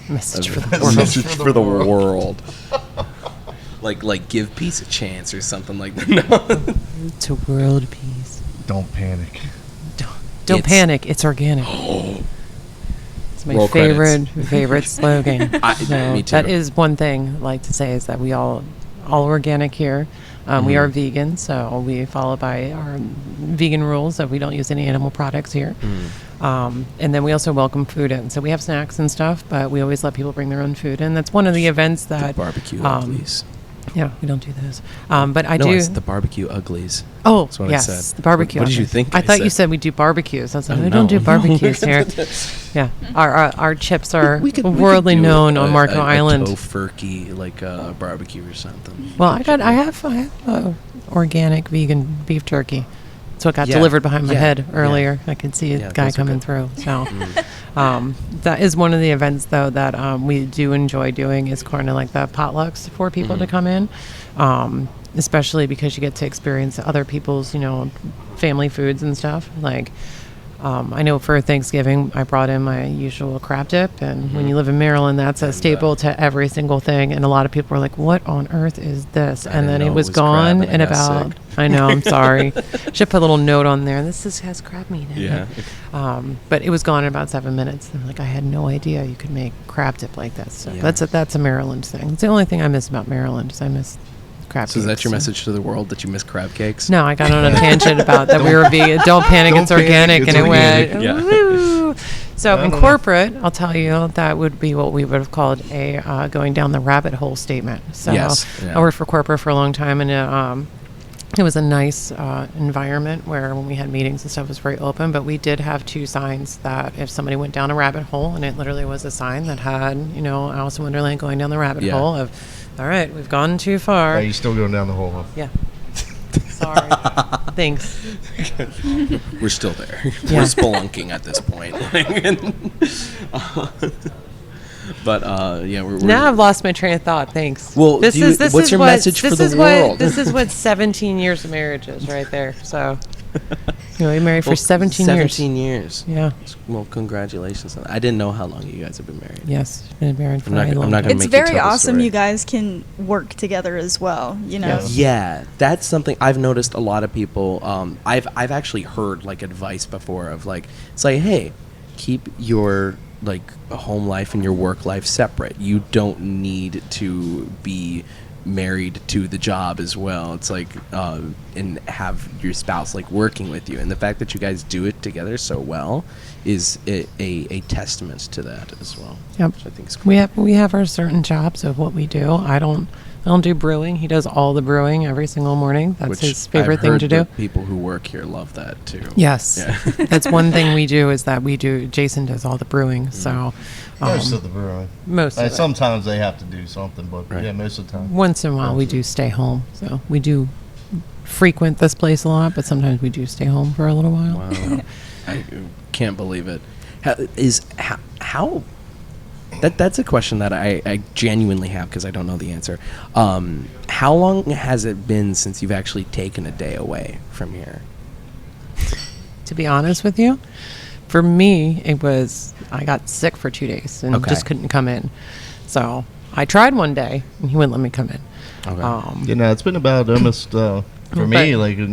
Message for the A world. message for the world. Like give peace a chance or something like that. No. To world peace. Don't panic. Don't It's- panic. It's organic. It's my Roll favorite slogan. Me too. That is one thing I like to say is that we all organic here. We are vegan, so we follow by our vegan rules that we don't use any animal products here. And then we also welcome food in. So we have snacks and stuff, but we always let people bring their own food in. That's one of the events that Barbecue uglies. Yeah, we don't do those. But I No, do. it's the barbecue uglies. Oh, That's what I yes, said. the barbecue. What did you think I I thought you said? said we do barbecues. I was like, Oh, we don't no. do barbecues here. Yeah, our chips are We could worldly do known on Marco a Island. tofurkey, like a barbecue or something. Well, I have organic vegan beef jerky. So it got Yeah, delivered behind my yeah, head yeah. earlier. I could see Yeah, a guy those are coming good. through. So that is one of the events, though, that we do enjoy doing is kind of like the potlucks for people to come in, especially because you get to experience other people's, family foods and stuff. Like, I know for Thanksgiving, I brought in my usual crab dip. And when you live in Maryland, that's a staple to every single thing. And a lot of people are like, what on earth is this? I And didn't then know it was crab gone and I in got about, sick. I know, I'm sorry. Should put a little note on there. Has crab meat in Yeah. it. But it was gone in about 7 minutes. And like, I had no idea you could make crab dip like this. So Yeah. that's a Maryland thing. It's the only thing I miss about Maryland is I miss crab So is that cakes. your message to the world, that you miss crab cakes? No, I got on a tangent about that we were vegan. Don't panic, Don't it's panic, organic. it's And it organic. went, Yeah. woo. So I in don't know. corporate, I'll tell you, that would be what we would have called a going down the rabbit hole statement. So Yes, yeah. I worked for corporate for a long time, and it was a nice environment where when we had meetings and stuff, it was very open. But we did have 2 signs that if somebody went down a rabbit hole, and it literally was a sign that had, Alice in Wonderland going down the rabbit Yeah. hole of, all right, we've gone too far. Are you still going down the hole? Huh? Yeah. Sorry. Thanks. We're still there. Yeah. We're spelunking at this point. But yeah, we're Now I've lost my train of thought. Thanks. Well, what's your message for the world? This is what 17 years of marriage is right there. So, you're married for 17 years. 17 years. Yeah. Well, congratulations. I didn't know how long you guys have been married. Yes. Been married for I'm not a gonna- long I'm not time. gonna it's make you very tell the awesome story. you guys can work together as well, Yeah, that's something I've noticed. A lot of people, I've actually heard like advice before of like, it's like, hey, keep your like home life and your work life separate. You don't need to be married to the job as well. It's like and have your spouse like working with you, and the fact that you guys do it together so well is a testament to that as well. Yep. Which I think is cool. We have our certain jobs of what we do. I don't do brewing. He does all the brewing every single morning. That's his favorite thing to do. People who work here love that too. Yes. Yeah. That's one thing we do is that Jason does all the brewing. So Most of the brewing. Most of it. Sometimes they have to do something, but Right. yeah, most of the time. Once in a while we do stay home. So we do frequent this place a lot, but sometimes we do stay home for a little while. Wow. I can't believe it. How that's a question that I genuinely have because I don't know the answer. How long has it been since you've actually taken a day away from here? To be honest with you, for me, I got sick for 2 days and Okay. just couldn't come in. So I tried one day and he wouldn't let me come in. Okay. It's been about almost for me, like a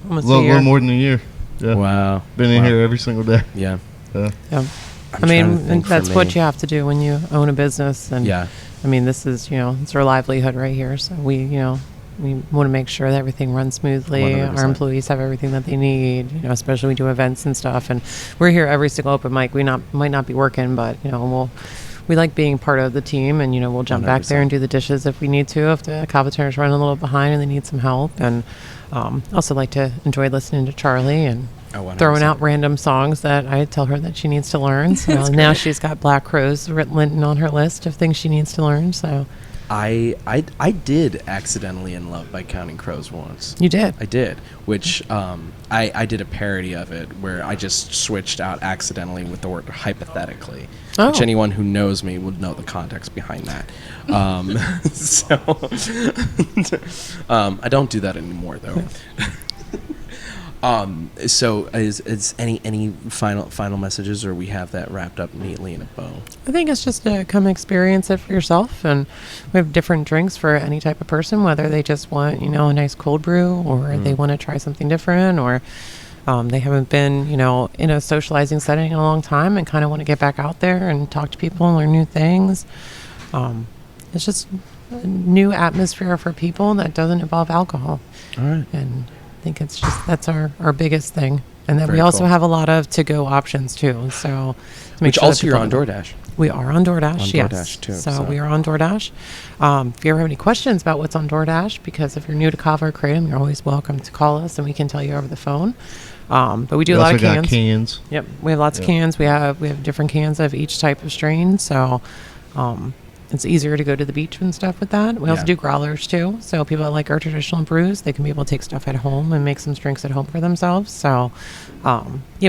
Almost a little year. more than a year. Yeah. Wow. Been in here every single day. Yeah. Yeah. Yeah. I'm I trying to mean, think that's for what me. you have to do when you own a business. And Yeah. I mean, this is, it's our livelihood right here. So we want to make sure that everything runs smoothly. 100%. Our employees have everything that they need, especially we do events and stuff. And we're here every single open mic. We might not be working, but, we like being part of the team, and, we'll jump back there and do the dishes if we need to, if the Kava turner's running a little behind and they need some help. And also like to enjoy listening to Charlie and throwing out random songs that I tell her that she needs to learn. So now she's got Black Crows written on her list of things she needs to learn. So I did accidentally in love by Counting Crows once. you did. I did, which I did a parody of it where I just switched out accidentally with the word hypothetically, which Oh. anyone who knows me would know the context behind that. So I don't do that anymore though. So is any final messages, or we have that wrapped up neatly in a bow? I think it's just to come experience it for yourself, and we have different drinks for any type of person, whether they just want, a nice cold brew, or they want to try something different, or they haven't been, in a socializing setting in a long time and kind of want to get back out there and talk to people and learn new things. It's just a new atmosphere for people that doesn't involve alcohol. All right. And I think it's just, that's our biggest thing. And then Very we also cool. have a lot of to-go options too. So to make Which sure that also you're people on know. DoorDash. We are on DoorDash, On yes. DoorDash, too, So so- we are on DoorDash. If you ever have any questions about what's on DoorDash, because if you're new to Kava or Kratom, you're always welcome to call us and we can tell you over the phone. But we do a lot of also cans. got cans. Yep, we have lots of Yep. cans. We have different cans of each type of strain. So it's easier to go to the beach and stuff with that. We also Yeah. do growlers too. So people that like our traditional brews, they can be able to take stuff at home and make some drinks at home for themselves. So we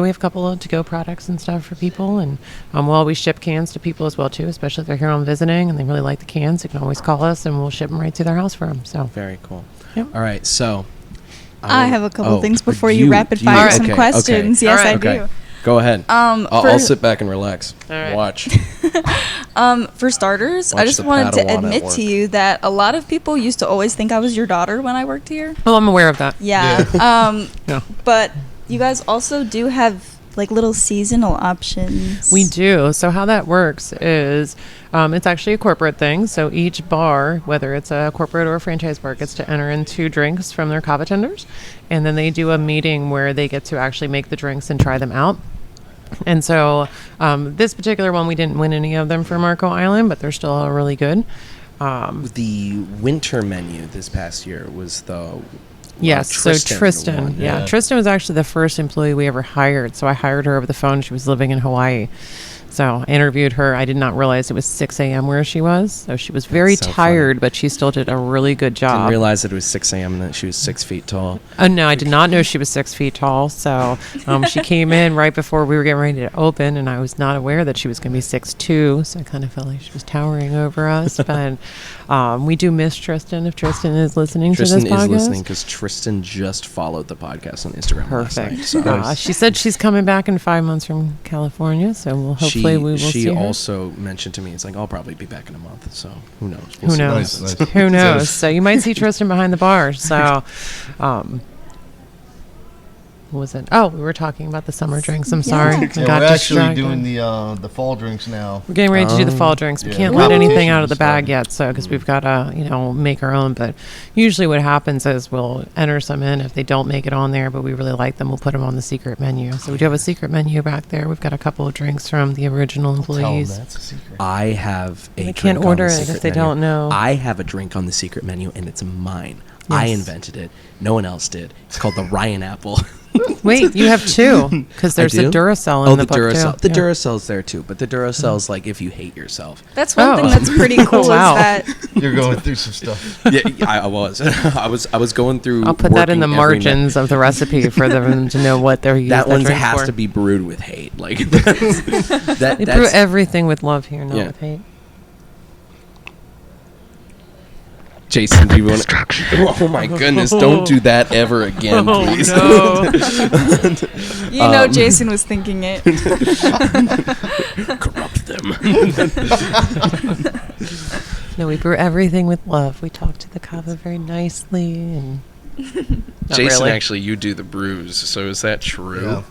have a couple of to-go products and stuff for people. And we'll always ship cans to people as well too, especially if they're here on visiting and they really like the cans. They can always call us and we'll ship them right to their house for them. So Very cool. Yep. All right, so I have a couple things before you rapid do fire you? some Okay, questions. okay. Yes, All right. I do. Okay. Go ahead. I'll for- sit back and relax. All right. Watch. For starters, I Watch just the wanted to Padawan at admit work. to you that a lot of people used to always think I was your daughter when I worked here. well, I'm aware of that. Yeah. Yeah. But you guys also do have like little seasonal options. We do. So how that works is it's actually a corporate thing. So each bar, whether it's a corporate or a franchise bar, gets to enter in 2 drinks from their kava tenders. And then they do a meeting where they get to actually make the drinks and try them out. And so this particular one, we didn't win any of them for Marco Island, but they're still really good. The winter menu this past year was the Yes, so one. Tristan. Yeah, Tristan was actually the first employee we ever hired. So I hired her over the phone. She was living in Hawaii. So I interviewed her. I did not realize it was 6 a.m. where she was. So she was very so tired, but she still did a really good job. Didn't realize that it was 6 a.m. and that she was 6 feet tall. Oh, no, I did not know she was 6 feet tall. So she came in right before we were getting ready to open, and I was not aware that she was going to be 6'2". So I kind of felt like she was towering over us. But we do miss Tristan if Tristan is listening Tristan to this podcast. is listening because Tristan just followed the podcast on Instagram last night. Perfect. So She said she's coming back in 5 months from California, so we'll hopefully we will see she her. also mentioned to me, it's like, I'll probably be back in a month. So who knows? Who see what knows? happens. Nice. Who knows? So you might see Tristan behind the bar. So, What was it? Oh, we were talking about the summer drinks. I'm Yeah. sorry. I Yeah, got we're actually distracted. doing the fall drinks now. We're getting ready to do the fall drinks. We Yeah. can't Woo! let anything out of the bag Started. yet, so because we've got to, make our own. But usually, what happens is we'll enter some in. If they don't make it on there, but we really like them, we'll put them on the secret menu. So we do have a secret menu back there. We've got a couple of drinks from the original Tell 'em employees. that's a secret. I have a They drink can't on order the it if secret they menu. don't know. I have a drink on the secret menu, and it's mine. I Yes. invented it. No one else did. It's called the Ryan Apple. Wait, you have two because there's I the do? Duracell in the book Duracell. too. The Yeah. Duracell's there too, but the Duracell's like if you hate yourself. That's one Oh. thing that's pretty cool Wow. is that You're going through some stuff. Yeah, I was. I was going through. I'll put that in the working every night. margins of the recipe for them to know what they're using. That one drink has for. to be brewed with hate. Like that. They brew That's, everything with love here, not Yeah. with hate. Jason, do you want to? Oh my goodness! Don't do that ever again, please. you know Jason was thinking it. Corrupt them. No, we brew everything with love. We talk to the kava very nicely and. Not Jason, really. actually, you do the brews. So is that true? Yeah.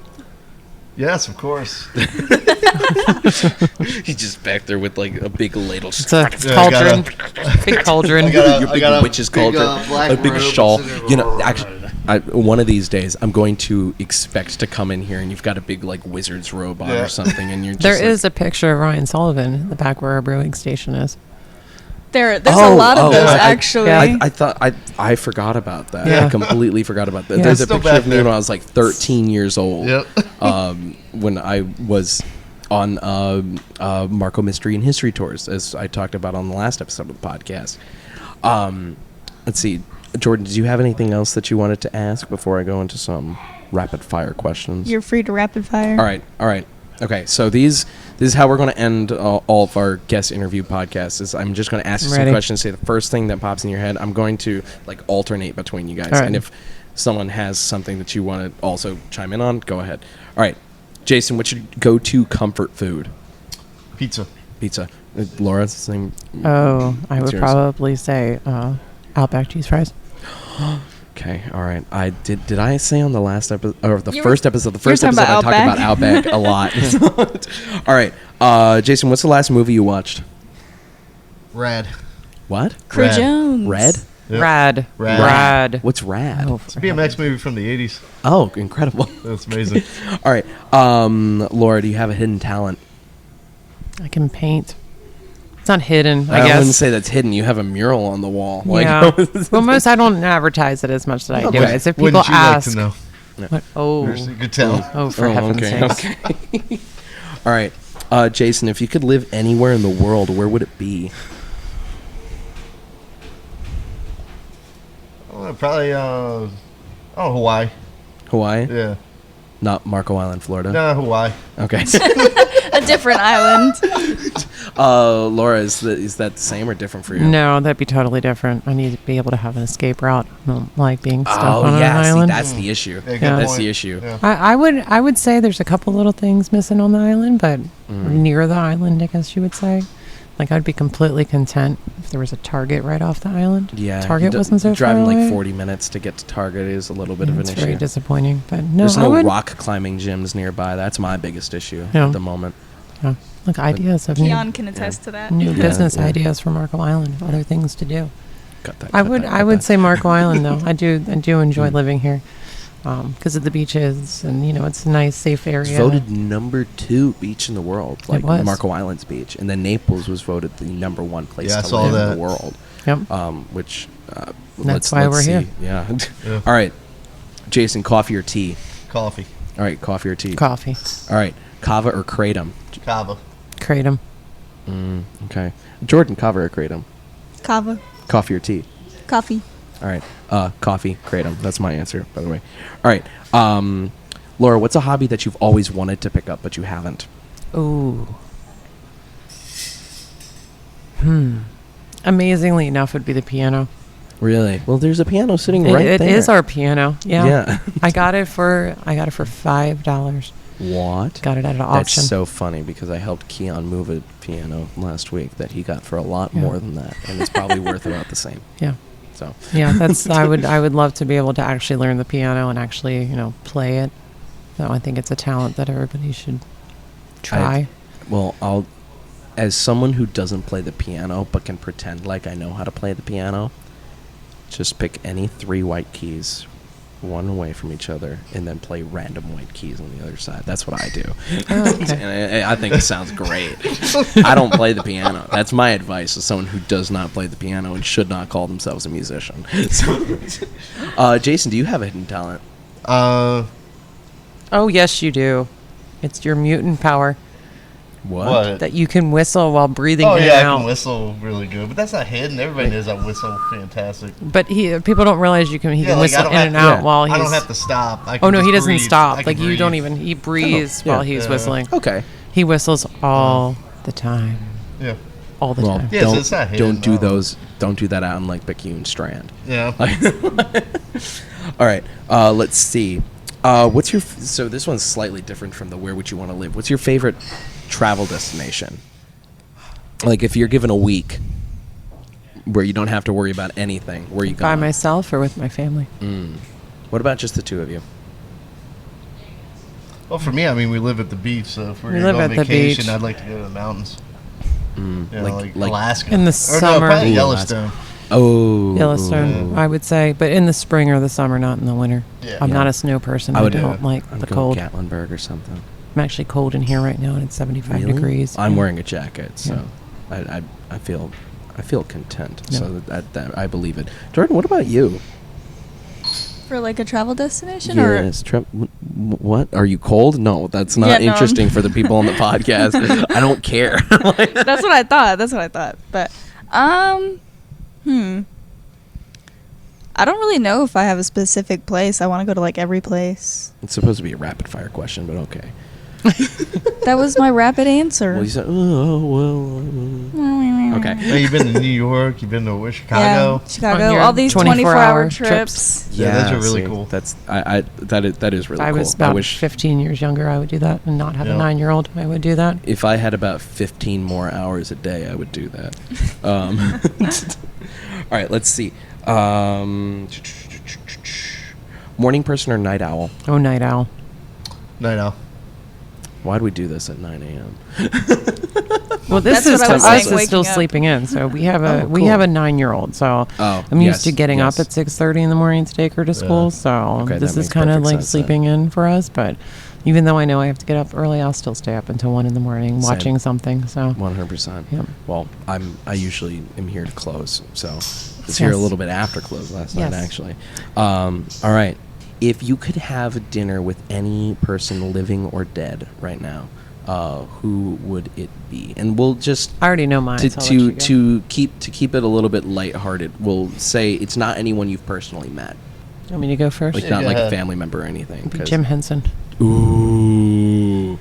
Yes, of course. He's just back there with like a big ladle. It's a Yeah, cauldron, big cauldron. Your big got a witch's big, cauldron, black a big robe shawl. sitting there. You know, actually, one of these days, I'm going to expect to come in here and you've got a big like wizard's robe on Yeah. or something, and you're just There like, is a picture of Ryan Sullivan in the back where our brewing station is. There's a lot of those actually. I thought I forgot about that. Yeah. I completely forgot about that. Yeah. There's a It's still picture of back me there. when I was like 13 years old. Yep. When I was on Marco Mystery and History Tours, as I talked about on the last episode of the podcast. Let's see, Jordan, did you have anything else that you wanted to ask before I go into some rapid fire questions? You're free to rapid fire. All right. Okay, so this is how we're going to end all of our guest interview podcasts. Is I'm just going to ask you some Ready. questions, say the first thing that pops in your head. I'm going to like alternate between you guys, All right. and if someone has something that you want to also chime in on, go ahead. All right, Jason, what's your go-to comfort food? Pizza. Pizza. Laura, it's the same. Oh, I What's would yours? probably say Outback cheese fries. Okay, all right. I did I say on the last episode or the You were- first episode? The you were first talking episode I about talked about Outback a lot. All right, Jason, what's the last movie you watched? Rad. What? Crew Rad. Jones. Red? Yep. Rad. Rad. Rad. What's rad? Oh, It's a BMX movie from the 80s. Oh, incredible. That's amazing. All right, Laura, do you have a hidden talent? I can paint. It's not hidden, I wouldn't guess. say that's hidden. You have a mural on the wall. Yeah. Well, I don't advertise it as much that I do. Okay. It's if people Wouldn't you ask. like to know? What? Oh. You could tell. Oh, for heaven's sakes. Okay. All right, Jason, if you could live anywhere in the world, where would it be? Probably, Hawaii. Hawaii? Yeah. Not Marco Island, Florida. No, Hawaii. Okay. A different island. Laura, is that the same or different for you? No, that'd be totally different. I need to be able to have an escape route. I don't like being stuck Oh on yeah, an see, island. that's the issue. Yeah, good That's point. the issue. Yeah. I would say there's a couple little things missing on the island, but near the island, I guess you would say. Like I'd be completely content if there was a Target right off the island. Yeah, Target wasn't so driving far away. like 40 minutes to get to Target is a little bit of an It's issue. very disappointing, but no, There's I no would. rock climbing gyms nearby. That's my biggest issue Yeah. at the moment. Yeah. Look, ideas of Keon can attest to that. new Yeah, business yeah. ideas for Marco Island, other things to do. Cut that. I cut would that, I cut would that. say Marco Island though. I do enjoy living here because of the beaches and it's a nice safe area. It's voted number 2 beach in the world, like was. Marco Island's beach, and then Naples was voted the number 1 place Yeah, I to saw live in that. the world. Yep. Which That's why we're see. here. Yeah. Yeah. All right, Jason, coffee or tea? Coffee. All right, coffee or tea? Coffee, All right, kava or kratom? Kava. kratom, Okay, Jordan, kava or kratom? Kava. Coffee or tea? Coffee. All right, coffee, kratom. That's my answer, by the way. All right, Laura, what's a hobby that you've always wanted to pick up but you haven't? ooh, Amazingly enough, would be the piano. Really? Well, there's a piano sitting right It there. is our piano. Yeah. Yeah. I got it for $5. What? Got it at an That's auction. so funny because I helped Keon move a piano last week that he got for a lot Yeah. more than that, and it's probably worth about the same. Yeah. So Yeah, that's I would love to be able to actually learn the piano and actually, play it. So I think it's a talent that everybody should try. I'll, as someone who doesn't play the piano but can pretend like I know how to play the piano, just pick any 3 white keys, one away from each other, and then play random white keys on the other side. That's what I do. Oh, okay. And I think it sounds great. I don't play the piano. That's my advice as someone who does not play the piano and should not call themselves a musician. So, Jason, do you have a hidden talent? Oh, yes, you do. It's your mutant power What? that you can whistle while breathing Oh in yeah, and I out. can whistle really good, but that's not hidden. Everybody knows I whistle fantastic. But people don't realize he can I whistle don't in and have- out while he's. I don't have to stop. I can Oh no, just he doesn't breathe. I stop. can Like you breathe. don't even. He breathes yeah. while he's whistling. Okay. He whistles all the time. Yeah. All the Well, time. Yeah, so don't, it's not hidden, don't do no. those. Don't do that out in like Picayune Strand. Yeah. All right. Let's see. What's your? So this one's slightly different from the where would you want to live. What's your favorite travel destination? Like if you're given a week where you don't have to worry about anything, where you By going? myself or with my family. What about just the two of you? Well, for me, I mean, we live at the beach, so if we're We going to live go on at the vacation, beach. I'd like to go to the mountains. You know, like Alaska. In the Or summer. no, probably Ooh, Yellowstone. Oh, Yellowstone, I would say, but in the spring or the summer, not in the winter. Yeah. I'm Yeah. not a snow person. I I, would- don't like I'd the go cold. Gatlinburg or something. I'm actually cold in here right now, and it's 75 Really? degrees. I'm Yeah. wearing a jacket, so I feel content. Yeah. So that I believe it. Jordan, what about you? For like a travel destination, or Yes. What? Are you cold? No, that's not Yeah, no, I'm- interesting for the people on the podcast. I don't care. that's what I thought. That's what I thought. But I don't really know if I have a specific place. I want to go to like every place. It's supposed to be a rapid fire question, but okay. That was my rapid answer. Well, you said, oh well. Okay. Hey, you've been to New York. You've been to Chicago. Yeah, Chicago. On your All these 24-hour 24-hour trips. Yeah, those are really see, cool. That's that is really If I cool. was about I wish 15 years younger, I would do that, and not have a Yeah. 9-year-old. I would do that. if I had about 15 more hours a day, I would do that. All right, let's see. Morning person or night owl? Oh, night owl. No. Why'd we do this at 9 a.m.? Well, this That's is what to I was us saying, is still waking up. sleeping in. So we have a Oh, we cool. have a 9-year-old. So Oh, I'm used to yes, getting yes. up at 6:30 in the morning to take her to school. So Okay, this that is makes kind of perfect like sense sleeping in for us. But even though I know I have to get up early, I'll still stay up until 1 in the morning Same. watching something. So 100%. Yep. Well, I usually am here to close, so I was here a Yes. little bit after close last night, Yes. actually. All right. If you could have dinner with any person living or dead right now, who would it be? And we'll just I already know mine. to so I'll let you to, go. to keep it a little bit lighthearted. We'll say it's not anyone you've personally met, Want me to go first? like Yeah, not go like a ahead. family member or anything. Be 'cause- Jim Henson. Ooh,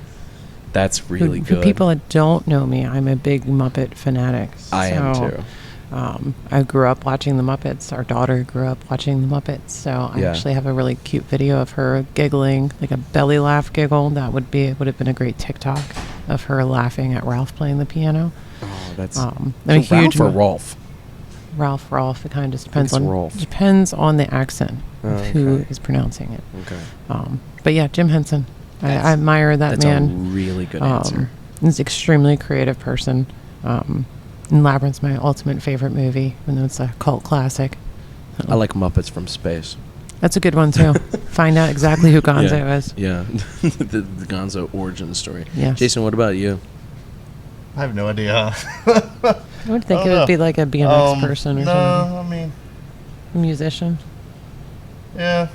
that's really For good. people that don't know me, I'm a big Muppet fanatic. I am So, too. I grew up watching the Muppets. Our daughter grew up watching the Muppets. So I Yeah. actually have a really cute video of her giggling, like a belly laugh giggle. That would have been a great TikTok of her laughing at Ralph playing the piano. Oh, that's I'm a so huge Ralph or Mu- Rolf. Ralph. It kind of just think depends it's on Rolf. depends on the accent Oh, of who okay. is pronouncing it. Okay. But yeah, Jim Henson. I That's- admire that That's man. a really good answer. He's an extremely creative person. And Labyrinth's my ultimate favorite movie, even though it's a cult classic. I like Muppets from Space. That's a good one too. Find out exactly who Gonzo yeah. is. Yeah, the Gonzo origin story. Yes. Jason, what about you? I have no idea. I would think I it don't would be know. like a BMX person or no, something. I mean, A musician. yeah,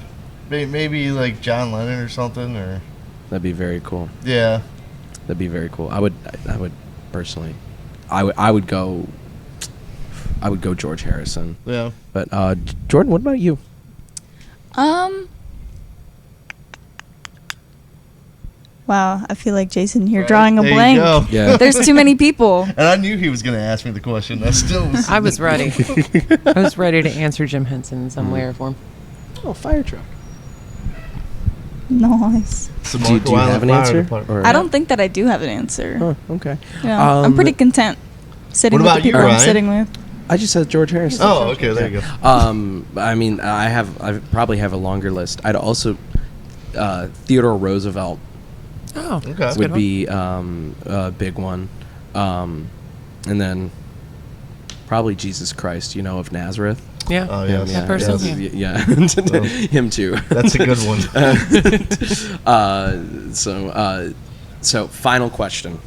maybe like John Lennon or something, or That'd be very cool. yeah. That'd be very cool. I would personally, I would go George Harrison. Yeah. But Jordan, what about you? Wow, I feel like Jason, you're Right, drawing a there you blank. go. Yeah. There's too many people. And I knew he was going to ask me the question. I still was. I was ready. I was ready to answer Jim Henson in some way or form. Oh, fire truck. Nice. Do you have an answer? Or- I don't think that I do have an answer. Oh, okay. Yeah, I'm pretty content sitting What with about the people you, I'm Ryan? sitting with. I just said George Harrison. Oh, okay, there you go. I mean, I probably have a longer list. I'd also Theodore Roosevelt Oh, Okay. would be a big one, and then probably Jesus Christ, of Nazareth. yeah. Oh, Him, yes. That person, yeah. Him too. That's a good one. So final question: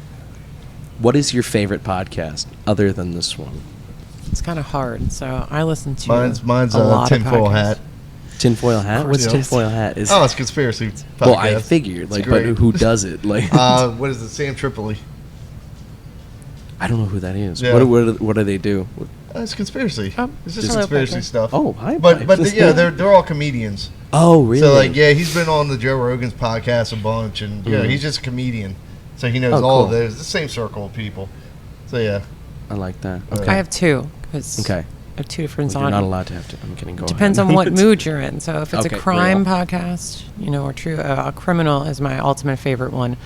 what is your favorite podcast other than this one? It's kind of hard. So I listen to Mine's a lot of Tinfoil podcasts. Hat. Tinfoil Hat? What's Yeah. Tinfoil Hat? Is Oh, it's conspiracy podcast. well, I figured, It's but great. who does it? Like, What is it? Sam Tripoli. I don't know who that is. Yeah. What do they do? It's conspiracy. Oh, It's just hello, conspiracy Piper. stuff. Oh, hi. But Pipe. yeah, they're all comedians. Oh, really? So like, yeah, he's been on the Joe Rogan's podcast a bunch, and yeah, Mhm. he's just a comedian. So he knows Oh, all cool. of those. The same circle of people. So yeah. I like that. I Okay. I have two. 'Cause Okay. I have two different Well, you're on. not allowed to have to. I'm kidding. Go Depends ahead. on what mood you're in. So if it's Okay, a crime real. podcast, or true, a criminal is my ultimate favorite one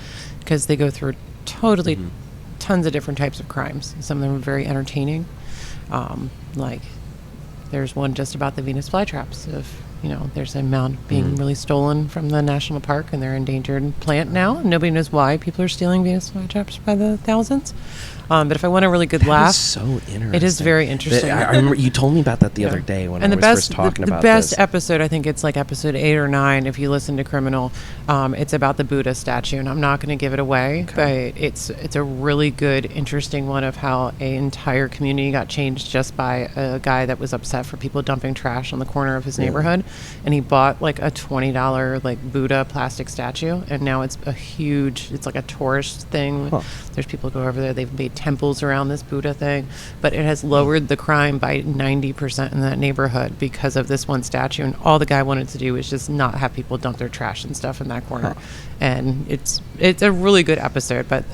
because they go through totally Mhm. tons of different types of crimes. Some of them are very entertaining. Like there's one just about the Venus flytraps. There's a mound being Mhm. really stolen from the national park and they're endangered plant now. Nobody knows why people are stealing Venus flytraps by the thousands. But if I want a really good That laugh, is so interesting. it is very interesting. I remember you told me about that the Yeah. other day when and I the was best, first talking the about best this. episode, I think it's like episode 8 or 9. If you listen to Criminal, it's about the Buddha statue, and I'm not going to give it away, Okay. but it's a really good, interesting one of how an entire community got changed just by a guy that was upset for people dumping trash on the corner of his Really? neighborhood, and he bought like a $20 like Buddha plastic statue, and now it's it's like a tourist thing. Huh. There's people who go over there. They've made temples around this Buddha thing, but it has lowered the crime by 90% in that neighborhood because of this one statue. And all the guy wanted to do was just not have people dump their trash and stuff in that corner. Huh. And it's a really good episode, but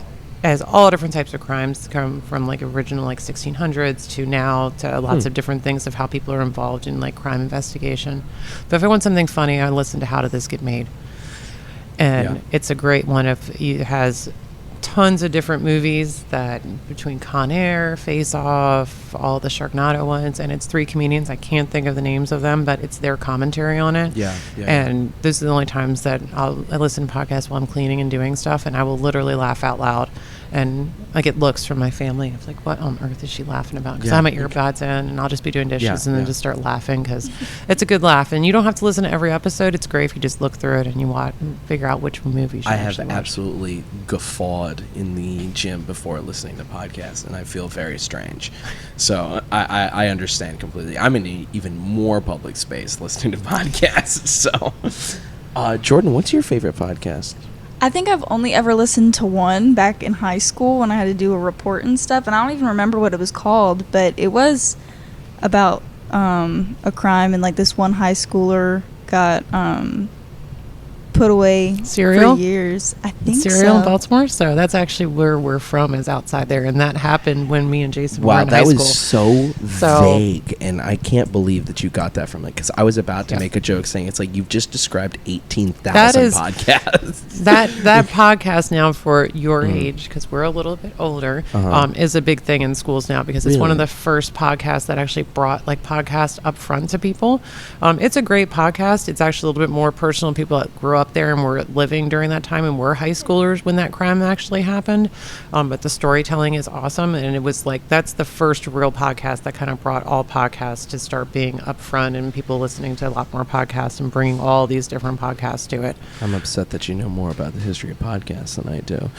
it has all different types of crimes, come from like original like 1600s to now to lots of different things of how people are involved in like crime investigation. But if I want something funny, I listen to How Did This Get Made? And Yeah. it's a great one. It has tons of different movies that between Con Air, Face Off, all the Sharknado ones, and it's 3 comedians. I can't think of the names of them, but it's their commentary on it. Yeah. And this is the only times that I listen to podcasts while I'm cleaning and doing stuff, and I will literally laugh out loud. And I get looks from my family of like, what on earth is she laughing about? Because Yeah. I'm at earbuds in, and I'll just be doing dishes Yeah, and then yeah. just start laughing because it's a good laugh. And you don't have to listen to every episode. It's great if you just look through it and you watch and figure out which movie you should I have actually watch. absolutely guffawed in the gym before listening to podcasts, and I feel very strange. So I understand completely. I'm in an even more public space listening to podcasts. So, Jordan, what's your favorite podcast? I think I've only ever listened to one back in high school when I had to do a report and stuff, and I don't even remember what it was called, but it was about a crime, and like this one high schooler got put away Serial? for years. I think Serial in so. Baltimore. So that's actually where we're from, is outside there, and that happened when me and Jason were Wow, in high that school. was so So- vague, and I can't believe that you got that from it, because I was about to Yeah. make a joke saying it's like you've just described 18,000 That is- podcasts. that podcast now for your age, because we're a little bit older, Uh-huh. is a big thing in schools now, because it's one of Really? the first podcasts that actually brought like podcast up front to people. It's a great podcast. It's actually a little bit more personal. People that grew up there and were living during that time and were high schoolers when that crime actually happened. But the storytelling is awesome, and it was like that's the first real podcast that kind of brought all podcasts to start being up front and people listening to a lot more podcasts and bringing all these different podcasts to it. I'm upset that you know more about the history of podcasts than I do.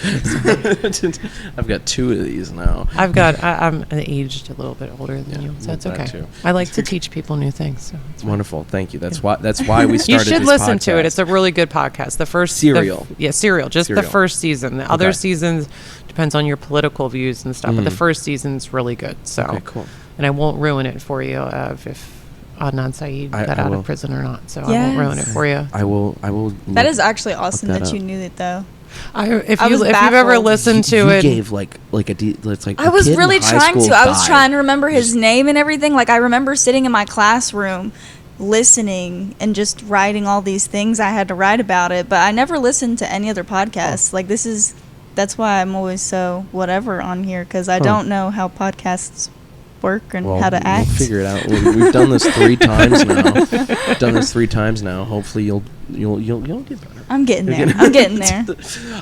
I've got 2 of these now. I'm aged a little bit older than Yeah, you, so well, it's that okay. too. I like to teach people new things, so it's fine. Wonderful, thank you. That's why we You started. should this listen to it. podcast. It's a really good podcast. The first Serial. Serial. Just Serial. the first season. The other Okay. seasons depends on your political views and stuff, but the first season's really good. So, Okay, cool. and I won't ruin it for you if Adnan Syed got I out will. of prison or not. So I won't ruin it Yes. for you. I will. That is actually awesome that that up. you knew it, though. If I was you've ever baffled. listened to you it, gave like it's like I a was kid in really high trying school to. I was died. trying to remember his name and everything. Like, I remember sitting in my classroom listening and just writing all these things I had to write about it, but I never listened to any other podcasts. Like, that's why I'm always so whatever on here, because I don't know how podcasts work and how to act. We'll figure it out. We've done this 3 times now. Hopefully you'll get better. I'm getting there. I'm getting there.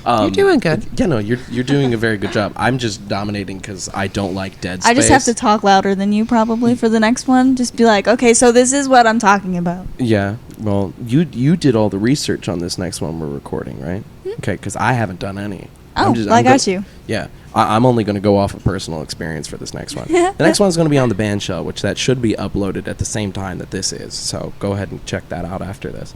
You're doing good. Yeah, no, you're doing a very good job. I'm just dominating because I don't like dead space. I just have to talk louder than you probably for the next one. Just be like, okay, so this is what I'm talking about. Yeah. Well, you did all the research on this next one we're recording, right? Okay, because I haven't done any. Oh, I got you. Yeah. I'm only going to go off of personal experience for this next one. The next one's going to be on the band shell, which that should be uploaded at the same time that this is. So go ahead and check that out after this.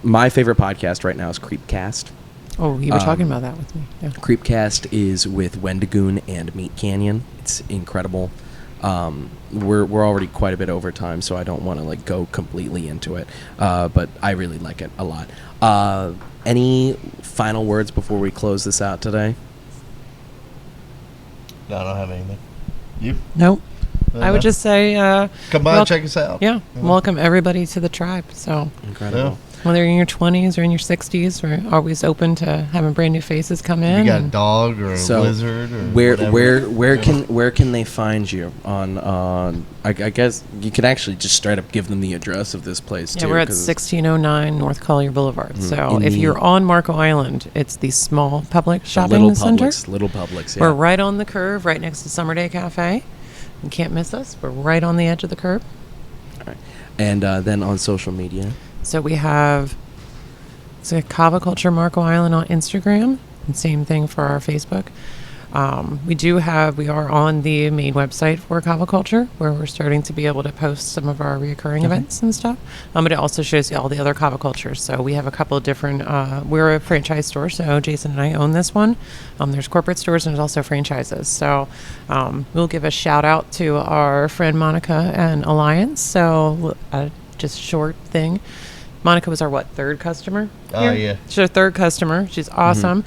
My favorite podcast right now is Creepcast. Oh, you were talking about that with me. Yeah. Creepcast is with Wendigoon and Meat Canyon. It's incredible. We're already quite a bit over time, so I don't want to like go completely into it. But I really like it a lot. Any final words before we close this out today? No, I don't have anything. You? Nope. I would just say, come by and check us out. Yeah, welcome everybody to the tribe. So incredible. Yeah. Whether you're in your 20s or in your 60s, we're always open to having brand new faces come in. You got a dog or a lizard or where can they find you on? I guess you could actually just straight up give them the address of this place. Yeah, we're at 1609 North Collier Boulevard. So if you're on Marco Island, it's the small public shopping center. Little Publix. Yeah. We're right on the curve, right next to Summer Day Cafe. You can't miss us. We're right on the edge of the curb. All right. And then on social media. So we have Kava Culture Marco Island on Instagram, and same thing for our Facebook. We are on the main website for Kava Culture, where we're starting to be able to post some of our reoccurring events and stuff. But it also shows you all the other Kava Cultures. So we have a couple of different, we're a franchise store, so Jason and I own this one. There's corporate stores and there's also franchises. So we'll give a shout out to our friend Monica and Alliance. So just short thing. Monica was our third customer? Oh, yeah. She's our third customer. She's awesome.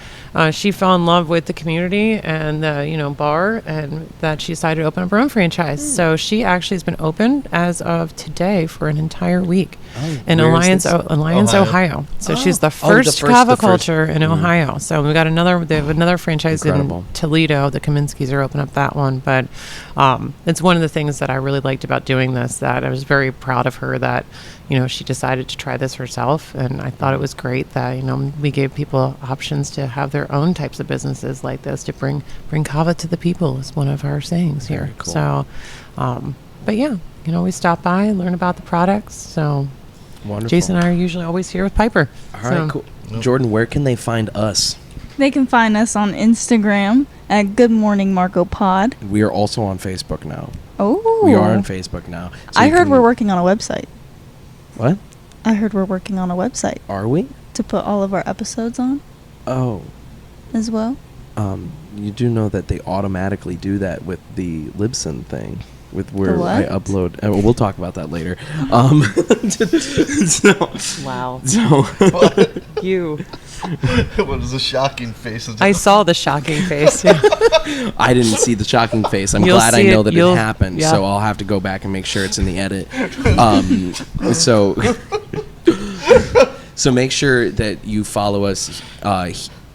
She fell in love with the community and the bar, and that she decided to open up her own franchise. So she actually has been open as of today for an entire week in Alliance, Ohio. So she's the first Kava Culture in Ohio. So we got they have another franchise in Toledo. The Kaminskis are opening up that one. But it's one of the things that I really liked about doing this, that I was very proud of her that, she decided to try this herself. And I thought it was great that, we gave people options to have their own types of businesses like this, to bring Kava to the people is one of our sayings here. Very cool. So, but yeah, we stop by and learn about the products. So wonderful. Jason and I are usually always here with Piper. All right, cool. Jordan, where can they find us? They can find us on Instagram at Good Morning Marco Pod. We are also on Facebook now. Oh. We are on Facebook now. So I heard we're working on a website. What? I heard we're working on a website. Are we? To put all of our episodes on. Oh. As well. You do know that they automatically do that with the Libsyn thing, with where I upload. We'll talk about that later. Wow. So you. What is a shocking face? I saw the shocking face. Yeah. I didn't see the shocking face. I'm glad I know that it happened. Yeah. So I'll have to go back and make sure it's in the edit. So make sure that you follow us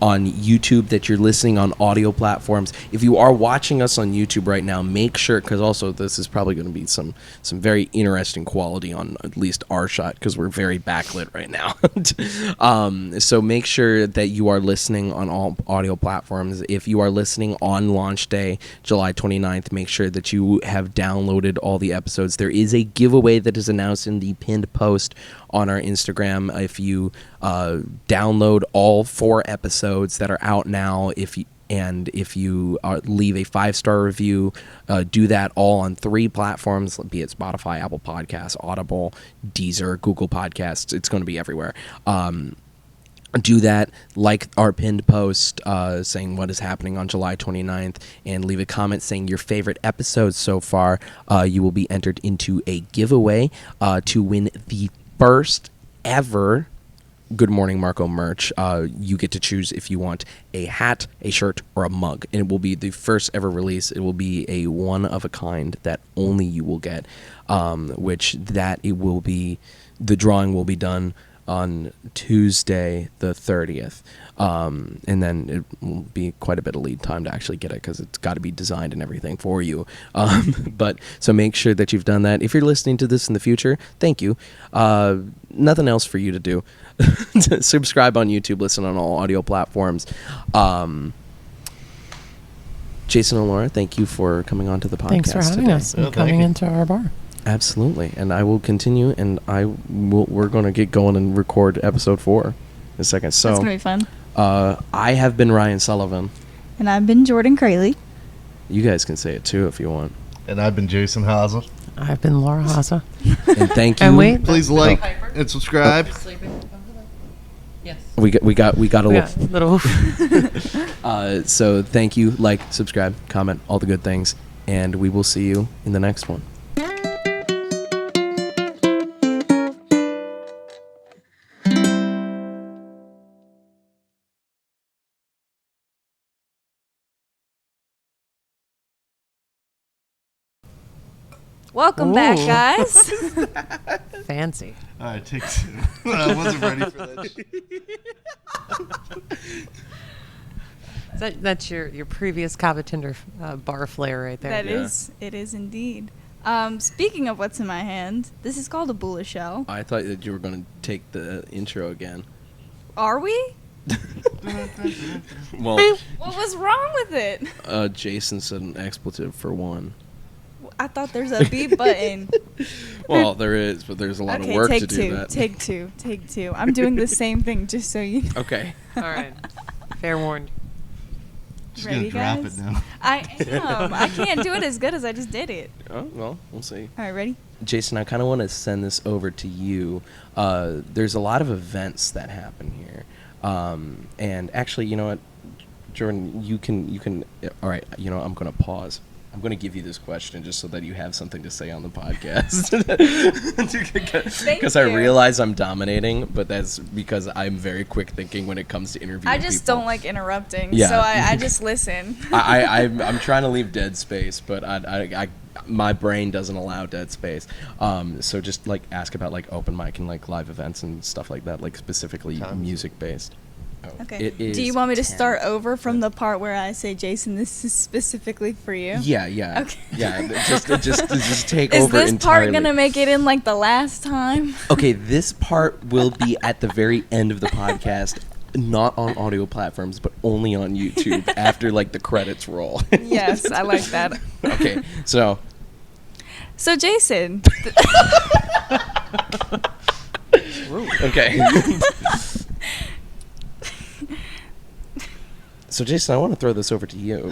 on YouTube, that you're listening on audio platforms. If you are watching us on YouTube right now, make sure, because also this is probably going to be some very interesting quality on at least our shot, because we're very backlit right now. So make sure that you are listening on all audio platforms. If you are listening on launch day, July 29th, make sure that you have downloaded all the episodes. There is a giveaway that is announced in the pinned post on our Instagram. If you download all 4 episodes that are out now, if you leave a 5-star review, do that all on 3 platforms, be it Spotify, Apple Podcasts, Audible, Deezer, Google Podcasts. It's going to be everywhere. Do that, like our pinned post saying what is happening on July 29th, and leave a comment saying your favorite episodes so far. You will be entered into a giveaway to win the first ever Good Morning Marco merch. You get to choose if you want a hat, a shirt, or a mug, and it will be the first ever release. It will be a one of a kind that only you will get, the drawing will be done on Tuesday the 30th. And then it will be quite a bit of lead time to actually get it because it's got to be designed and everything for you. But so make sure that you've done that. If you're listening to this in the future, thank you. Nothing else for you to do. Subscribe on YouTube, listen on all audio platforms. Jason and Laura, thank you for coming on to the podcast. Thanks for having today. us and coming into our bar. Absolutely, and I will continue, and we're going to get going and record episode 4 in a second. So That's gonna be fun. I have been Ryan Sullivan. And I've been Jordan Kraley. You guys can say it too if you want. And I've been Jason Haza. I've been Laura Haza. And thank you. And wait, Please like and subscribe. Yes. We got a little. So thank you, like, subscribe, comment, all the good things, and we will see you in the next one. Welcome back, Ooh. guys. Fancy. All right, take 2. I wasn't ready for that. That's your previous Kava Tinder bar flair right there. It is indeed. Speaking of what's in my hand, this is called a bula shell. I thought that you were going to take the intro again. Are we? Well, What was wrong with it? Jason said an expletive for one. I thought there's a B button. Well, there is, but there's a lot of work to do that. Take two. I'm doing the same thing, just so you know. Okay. All right. Fair warned. Just Ready, gonna drop guys? it now. I am. I can't do it as good as I just did it. Oh, well, we'll see. All right, ready? Jason, I kind of want to send this over to you. There's a lot of events that happen here. And actually, you know what, Jordan, you can, all right, you know, I'm going to pause. I'm going to give you this question just so that you have something to say on the podcast. Because I realize I'm dominating, but that's because I'm very quick thinking when it comes to interviewing I just people. don't like interrupting, Yeah. so I just listen. I'm trying to leave dead space, but my brain doesn't allow dead space. So just like ask about like open mic and like live events and stuff like that, like specifically music based. Okay. It is Do you want me to 10. start over from the part where I say, Jason, this is specifically for you? Yeah. Okay. Yeah, just take Is over this entirely. part gonna make it in like the last time? Okay, this part will be at the very end of the podcast, not on audio platforms, but only on YouTube after like the credits roll. Yes, I like that. Okay, so Jason. okay. So Jason, I want to throw this over to you.